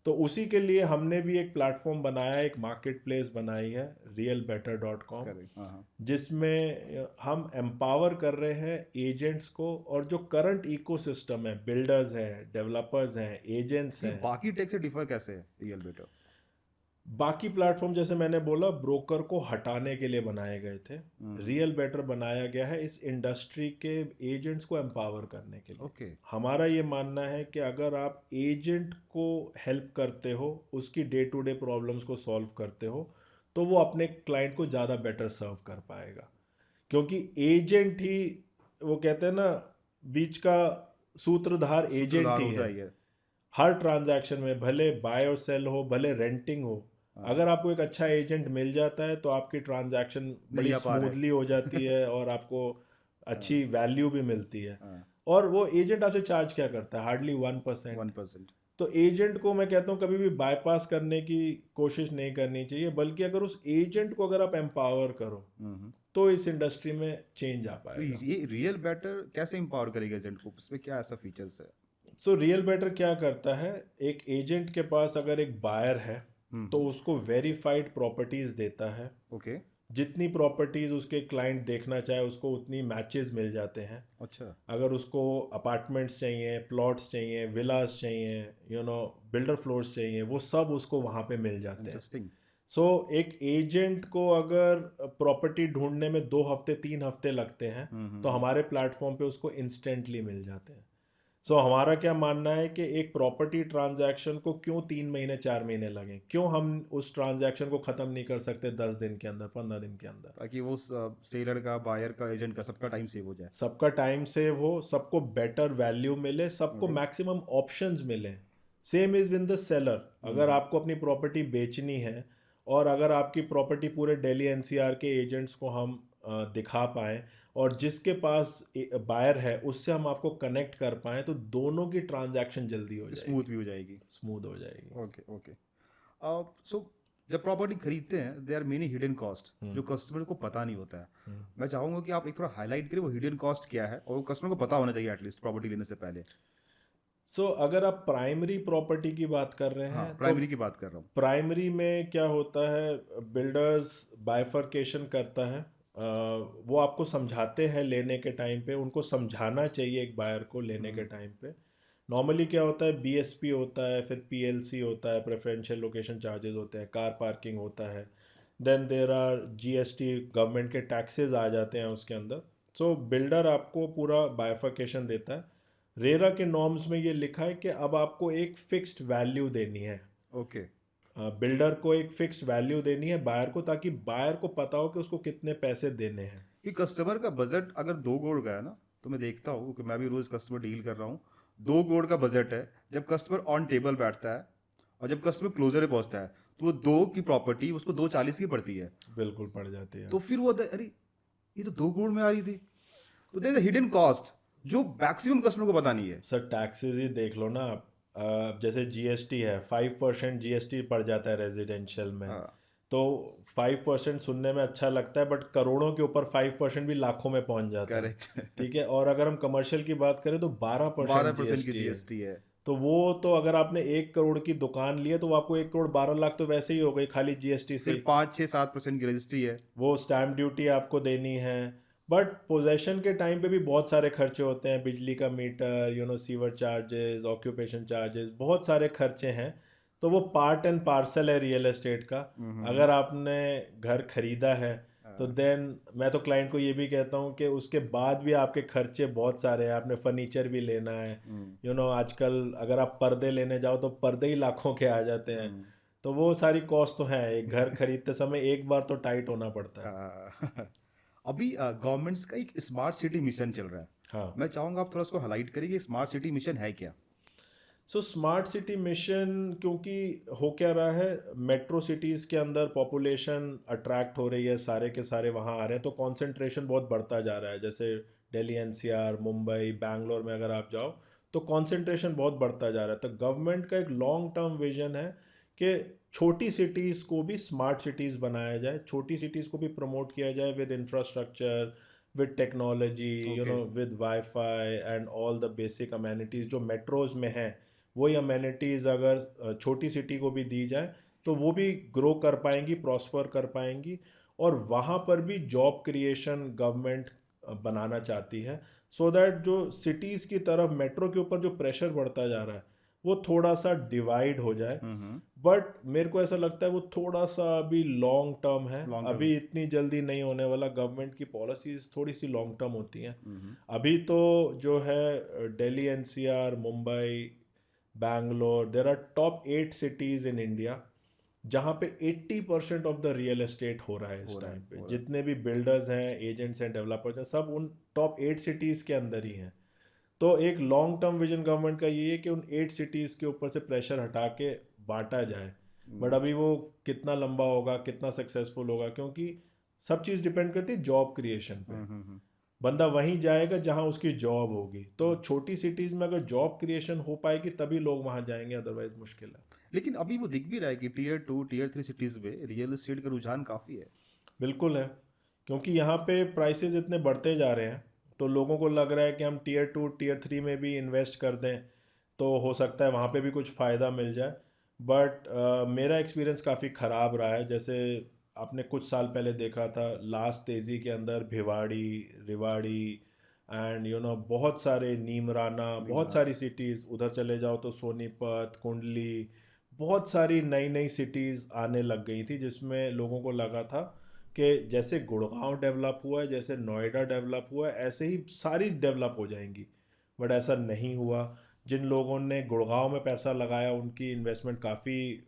तो उसी के लिए हमने भी एक प्लेटफॉर्म बनाया है, एक मार्केट प्लेस बनाई है, realbetter.com, करेक्ट। हाँ, हाँ। जिसमें हम एम्पावर कर रहे हैं एजेंट्स को। और जो करंट इकोसिस्टम है, बिल्डर्स हैं, डेवलपर्स हैं, एजेंट्स ये हैं। बाकी टेक से डिफर कैसे है रियल बेटर? बाकी प्लेटफॉर्म जैसे मैंने बोला ब्रोकर को हटाने के लिए बनाए गए थे, रियल बेटर बनाया गया है इस इंडस्ट्री के एजेंट्स को एम्पावर करने के लिए। ओके। हमारा ये मानना है कि अगर आप एजेंट को हेल्प करते हो, उसकी डे टू डे प्रॉब्लम्स को सॉल्व करते हो, तो वो अपने क्लाइंट को ज़्यादा बेटर सर्व कर पाएगा। क्योंकि एजेंट ही, वो कहते हैं ना, बीच का सूत्रधार एजेंट सूत्रधार ही होता है। ही है। हर ट्रांजैक्शन में, भले बाय और सेल हो, भले रेंटिंग हो, हाँ, अगर आपको एक अच्छा एजेंट मिल जाता है तो आपकी ट्रांजैक्शन बड़ी नैया पार है। स्मूथली हो जाती है और आपको हाँ, अच्छी वैल्यू भी मिलती है। हाँ, और वो एजेंट आपसे चार्ज क्या करता है? हार्डली 1%। 1%। तो एजेंट को मैं कहता हूँ कभी भी बाईपास करने की कोशिश नहीं करनी चाहिए, बल्कि अगर उस एजेंट को अगर आप एम्पावर करो हम्म। तो इस इंडस्ट्री में चेंज आ तो पाएगा। ये रियल बेटर कैसे एम्पावर करेगा एजेंट को, इसमें क्या ऐसा फीचर्स है? सो रियल बेटर क्या करता है, एक एजेंट के पास अगर एक बायर है तो हम्म। उसको वेरीफाइड प्रॉपर्टीज देता है। ओके। जितनी प्रॉपर्टीज उसके क्लाइंट देखना चाहे उसको उतनी मैचेस मिल जाते हैं। अच्छा। अगर उसको अपार्टमेंट्स चाहिए, प्लॉट्स चाहिए, विलास चाहिए, बिल्डर फ्लोर्स चाहिए, वो सब उसको वहाँ पे मिल जाते हैं। इंटरेस्टिंग। सो एक एजेंट को अगर प्रॉपर्टी ढूंढने में 2 हफ्ते 3 हफ्ते लगते हैं, तो हम्म। हमारे प्लेटफॉर्म पे उसको इंस्टेंटली मिल जाते हैं। सो हमारा क्या मानना है कि एक प्रॉपर्टी ट्रांजैक्शन को क्यों 3 महीने 4 महीने लगे, क्यों हम उस ट्रांजैक्शन को ख़त्म नहीं कर सकते 10 दिन के अंदर, 15 दिन के अंदर? ताकि वो सेलर का, बायर का, एजेंट का, सबका टाइम सेव हो जाए। सबका टाइम सेव हो, सबको बेटर वैल्यू मिले, सबको ओके। मैक्सिमम ऑप्शंस मिले। Same is with the seller. अगर हम्म। आपको अपनी प्रॉपर्टी बेचनी है और अगर आपकी प्रॉपर्टी पूरे दिल्ली एनसीआर के एजेंट्स को हम दिखा पाएँ और जिसके पास बायर है उससे हम आपको कनेक्ट कर पाएँ, तो दोनों की ट्रांजैक्शन जल्दी हो स्मूथ जाएगी, भी हो जाएगी। स्मूथ हो जाएगी। Okay, okay. सो जब प्रॉपर्टी खरीदते हैं, there are many hidden cost जो कस्टमर को पता नहीं होता है। मैं चाहूंगा कि आप एक थोड़ा हाईलाइट करें वो हिडन कॉस्ट क्या है, और वो कस्टमर को पता होना चाहिए एटलीस्ट प्रॉपर्टी लेने से पहले। अगर आप प्राइमरी प्रॉपर्टी की बात कर रहे हाँ, हैं तो प्राइमरी की बात कर रहा हूँ। प्राइमरी में क्या होता है, बिल्डर्स बाइफरकेशन करता है। वो आपको समझाते हैं लेने के टाइम पे, उनको समझाना चाहिए एक बायर को लेने के टाइम पे। नॉर्मली क्या होता है, बीएसपी होता है, फिर पीएलसी होता है, प्रेफरेंशियल लोकेशन चार्जेस होते हैं, कार पार्किंग होता है, then there are GST, government के टैक्सेस आ जाते हैं उसके अंदर। बिल्डर आपको पूरा बाइफरकेशन देता है। रेरा के नॉर्म्स में ये लिखा है कि अब आपको एक फिक्स्ड वैल्यू देनी है, ओके। बिल्डर को एक फिक्स्ड वैल्यू देनी है बायर को, ताकि बायर को पता हो कि उसको कितने पैसे देने हैं। कि कस्टमर का बजट अगर 2 करोड़ का है ना, तो मैं देखता हूँ कि मैं भी रोज कस्टमर डील कर रहा हूँ। 2 करोड़ का बजट है, जब कस्टमर ऑन टेबल बैठता है और जब कस्टमर क्लोजर पे पहुंचता है, तो वो 2 की प्रॉपर्टी उसको 240 की पड़ती है। बिल्कुल पड़ जाती है। तो फिर वो अरे ये तो 2 करोड़ में आ रही थी। तो देयर इज हिडन कॉस्ट जो मैक्सिमम कस्टमर को पता नहीं है। सर टैक्सेस ही देख लो ना आप। जैसे जीएसटी है, 5% जीएसटी पड़ जाता है रेजिडेंशियल में। हाँ, तो 5% सुनने में अच्छा लगता है, बट करोड़ों के ऊपर 5% भी लाखों में पहुंच जाता है। करेक्ट। ठीक है, और अगर हम कमर्शियल की बात करें तो 12% 12% की जीएसटी है। जीएसटी है। तो वो तो अगर आपने 1 करोड़ की दुकान ली है तो वो आपको 1 करोड़ 12 लाख तो वैसे ही हो गई खाली जीएसटी से फिर ही। 5 6 7% की रजिस्ट्री है। वो स्टैम्प ड्यूटी आपको देनी है। बट पोजेशन के टाइम पे भी बहुत सारे खर्चे होते हैं, बिजली का meter, sewer charges, occupation charges, बहुत सारे खर्चे हैं। तो वो पार्ट एंड पार्सल है रियल एस्टेट का। अगर आपने घर खरीदा है तो देन मैं तो क्लाइंट को ये भी कहता हूँ कि उसके बाद भी आपके खर्चे बहुत सारे हैं, आपने फर्नीचर भी लेना है। आजकल अगर आप पर्दे लेने जाओ तो पर्दे ही लाखों के आ जाते हैं। तो वो सारी कॉस्ट तो है, एक घर खरीदते समय एक बार तो टाइट होना पड़ता है। अभी गवर्नमेंट्स का एक स्मार्ट सिटी मिशन चल रहा है। हाँ। मैं चाहूंगा आप थोड़ा उसको हाईलाइट करिए कि स्मार्ट सिटी मिशन है क्या। स्मार्ट सिटी मिशन, क्योंकि हो क्या रहा है, मेट्रो सिटीज़ के अंदर पॉपुलेशन अट्रैक्ट हो रही है, सारे के सारे वहाँ आ रहे हैं, तो कॉन्सेंट्रेशन बहुत बढ़ता जा रहा है। जैसे दिल्ली एनसीआर, मुंबई, बैंगलोर में अगर आप जाओ तो कॉन्सेंट्रेशन बहुत बढ़ता जा रहा है। तो गवर्नमेंट का एक लॉन्ग टर्म विजन है कि छोटी सिटीज़ को भी स्मार्ट सिटीज़ बनाया जाए, छोटी सिटीज़ को भी प्रमोट किया जाए with infrastructure, with technology, okay. With wifi and all the basic amenities जो मेट्रोज में हैं। वही अमेनिटीज़ अगर छोटी सिटी को भी दी जाए तो वो भी ग्रो कर पाएंगी, प्रॉस्पर कर पाएंगी। और वहाँ पर भी जॉब क्रिएशन गवर्नमेंट बनाना चाहती है, सो दैट जो सिटीज़ की तरफ मेट्रो के ऊपर जो प्रेशर बढ़ता जा रहा है वो थोड़ा सा डिवाइड हो जाए। बट मेरे को ऐसा लगता है वो थोड़ा सा अभी लॉन्ग टर्म है, लॉन्ग टर्म। अभी इतनी जल्दी नहीं होने वाला। गवर्नमेंट की पॉलिसीज थोड़ी सी लॉन्ग टर्म होती हैं। अभी तो जो है Delhi NCR, Mumbai, Bangalore, there are top 8 cities in India जहाँ पे 80% ऑफ द रियल एस्टेट हो रहा है इस टाइम पे। जितने भी बिल्डर्स हैं, एजेंट्स हैं, डेवलपर्स हैं, सब उन टॉप 8 सिटीज़ के अंदर ही हैं। तो एक लॉन्ग टर्म विजन गवर्नमेंट का ये है कि उन 8 सिटीज़ के ऊपर से प्रेशर हटा के बांटा जाए। बट अभी वो कितना लंबा होगा, कितना सक्सेसफुल होगा, क्योंकि सब चीज़ डिपेंड करती है जॉब क्रिएशन पे। बंदा वहीं जाएगा जहां उसकी जॉब होगी। तो छोटी सिटीज़ में अगर जॉब क्रिएशन हो पाएगी तभी लोग वहां जाएंगे, अदरवाइज मुश्किल है। लेकिन अभी वो दिख भी रहा है कि टीयर 2 टीयर 3 सिटीज़ में रियल एस्टेट का रुझान काफ़ी है। बिल्कुल है, क्योंकि यहाँ पे प्राइसेस इतने बढ़ते जा रहे हैं, तो लोगों को लग रहा है कि हम टीयर 2 टीयर 3 में भी इन्वेस्ट कर दें तो हो सकता है वहाँ पे भी कुछ फ़ायदा मिल जाए। बट मेरा एक्सपीरियंस काफ़ी ख़राब रहा है। जैसे आपने कुछ साल पहले देखा था, लास्ट तेज़ी के अंदर भिवाड़ी, रिवाड़ी एंड बहुत सारे नीमराना, बहुत सारी सिटीज़ उधर चले जाओ तो सोनीपत, कुंडली, बहुत सारी नई नई सिटीज़ आने लग गई थी, जिसमें लोगों को लगा था कि जैसे गुड़गांव डेवलप हुआ है, जैसे नोएडा डेवलप हुआ है, ऐसे ही सारी डेवलप हो जाएंगी। बट ऐसा नहीं हुआ। जिन लोगों ने गुड़गांव में पैसा लगाया उनकी इन्वेस्टमेंट काफ़ी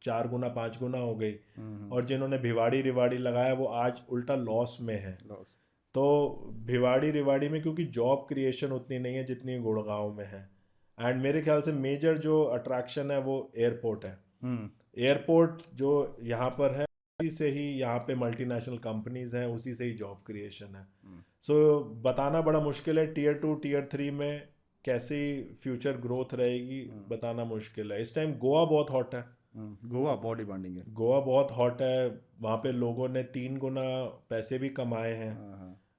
4 गुना 5 गुना हो गई, और जिन्होंने भिवाड़ी रिवाड़ी लगाया वो आज उल्टा लॉस में है। लॉस। तो भिवाड़ी रिवाड़ी में क्योंकि जॉब क्रिएशन उतनी नहीं है जितनी गुड़गांव में है। एंड मेरे ख्याल से मेजर जो अट्रैक्शन है वो एयरपोर्ट है। एयरपोर्ट जो यहाँ पर है, उसी से ही यहाँ पे मल्टीनेशनल कंपनीज हैं, उसी से ही जॉब क्रिएशन है। सो बताना बड़ा मुश्किल है टीयर 2 टीयर 3 में कैसी फ्यूचर ग्रोथ रहेगी, बताना मुश्किल है। इस टाइम गोवा बहुत हॉट है। गोवा बहुत डिमांडिंग है। गोवा बहुत हॉट है, वहाँ पे लोगों ने 3 गुना पैसे भी कमाए हैं।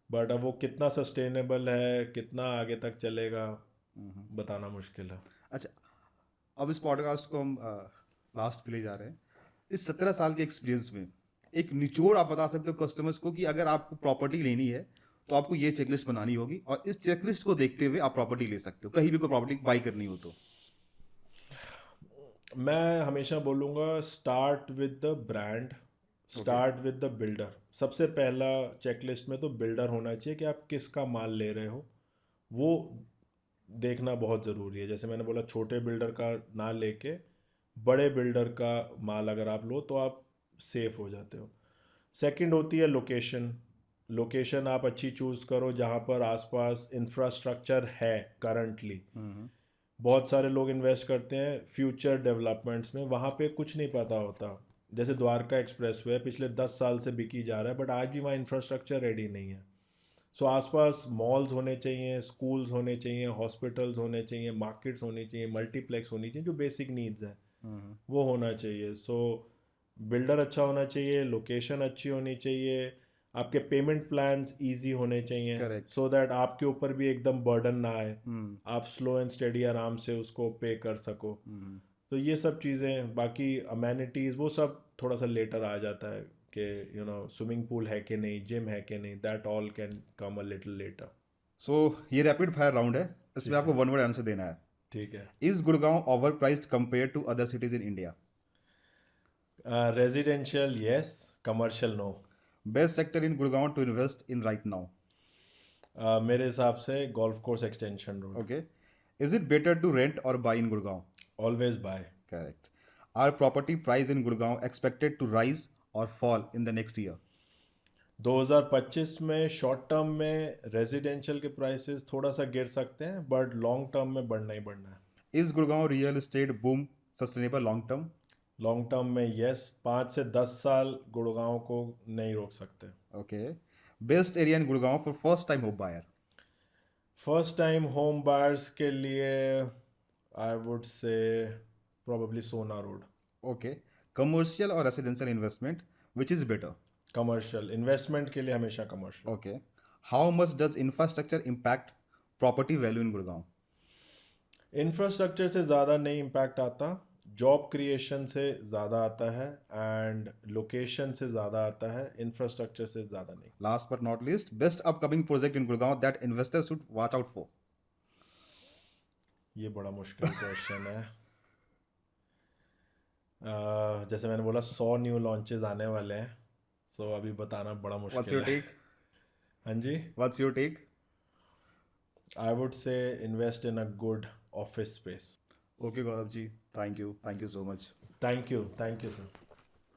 बट अब वो कितना सस्टेनेबल है, कितना आगे तक चलेगा, बताना मुश्किल है। अच्छा, अब इस पॉडकास्ट को हम लास्ट पे ले जा रहे हैं। इस 17 साल के एक्सपीरियंस में एक निचोड़ आप बता सकते हो कस्टमर्स को कि अगर आपको प्रॉपर्टी लेनी है तो आपको ये चेकलिस्ट बनानी होगी, और इस चेकलिस्ट को देखते हुए आप प्रॉपर्टी ले सकते हो कहीं भी कोई प्रॉपर्टी बाई करनी हो तो। मैं हमेशा बोलूँगा start with the brand, start with the builder. सबसे पहला चेकलिस्ट में तो बिल्डर होना चाहिए कि आप किसका माल ले रहे हो, वो देखना बहुत ज़रूरी है। जैसे मैंने बोला, छोटे बिल्डर का ना लेके बड़े बिल्डर का माल अगर आप लो तो आप सेफ हो जाते हो। सेकंड होती है लोकेशन। लोकेशन आप अच्छी चूज़ करो जहाँ पर आसपास इंफ्रास्ट्रक्चर है करंटली। बहुत सारे लोग इन्वेस्ट करते हैं फ्यूचर डेवलपमेंट्स में, वहाँ पे कुछ नहीं पता होता। जैसे द्वारका एक्सप्रेस वे पिछले 10 साल से बिकी जा रहा है, बट आज भी वहाँ इंफ्रास्ट्रक्चर रेडी नहीं है। सो आसपास मॉल्स होने चाहिए, स्कूल्स होने चाहिए, हॉस्पिटल्स होने चाहिए, मार्केट्स होनी चाहिए, मल्टीप्लेक्स होनी चाहिए, जो बेसिक नीड्स हैं वो होना चाहिए। सो बिल्डर अच्छा होना चाहिए, लोकेशन अच्छी होनी चाहिए, आपके पेमेंट प्लान्स इजी होने चाहिए, करेक्ट। सो दैट आपके ऊपर भी एकदम बर्डन ना आए, आप स्लो एंड स्टेडी आराम से उसको पे कर सको। तो ये सब चीज़ें, बाकी अमेनिटीज़ वो सब थोड़ा सा लेटर आ जाता है कि स्विमिंग पूल है कि नहीं, जिम है कि नहीं, that all can come a little later. So ये रैपिड फायर राउंड है, इसमें ठीक आपको है। वन वर्ड आंसर देना है। ठीक है। Is Gurgaon overpriced compare to other cities in India? Residential yes, commercial no. Best sector in Gurgaon to invest in right now? मेरे हिसाब से golf course extension road. Okay. Is it better to rent और buy in Gurgaon? Always buy. Correct. Are property price in Gurgaon expected to rise और fall in the next year? 2025 में short term में residential के prices थोड़ा सा गिर सकते हैं, बट लॉन्ग टर्म में बढ़ना ही बढ़ना है। Is Gurgaon real estate boom sustainable long term? Long term में यस, 5 से 10 साल गुड़गांव को नहीं रोक सकते। Okay. Best area in Gurgaon for first time home buyer? First time home buyers के लिए I would say probably Sohna road. Okay. Commercial और residential investment, which is better? Commercial investment के लिए हमेशा commercial. Okay. How much does infrastructure impact property value in Gurgaon? Infrastructure से ज़्यादा नहीं impact आता, जॉब क्रिएशन से ज़्यादा आता है, एंड लोकेशन से ज़्यादा आता है, इंफ्रास्ट्रक्चर से ज़्यादा नहीं। Last but not least, best upcoming project in Gurgaon that investors should watch out for? ये बड़ा मुश्किल क्वेश्चन है। जैसे मैंने बोला 100 न्यू लॉन्चेस आने वाले हैं, सो अभी बताना बड़ा व्हाट्स मुश्किल योर है। टेक? हाँ जी, what's your take? I would say invest in a good office space. Okay Gaurav ji, thank you so much. Thank you sir.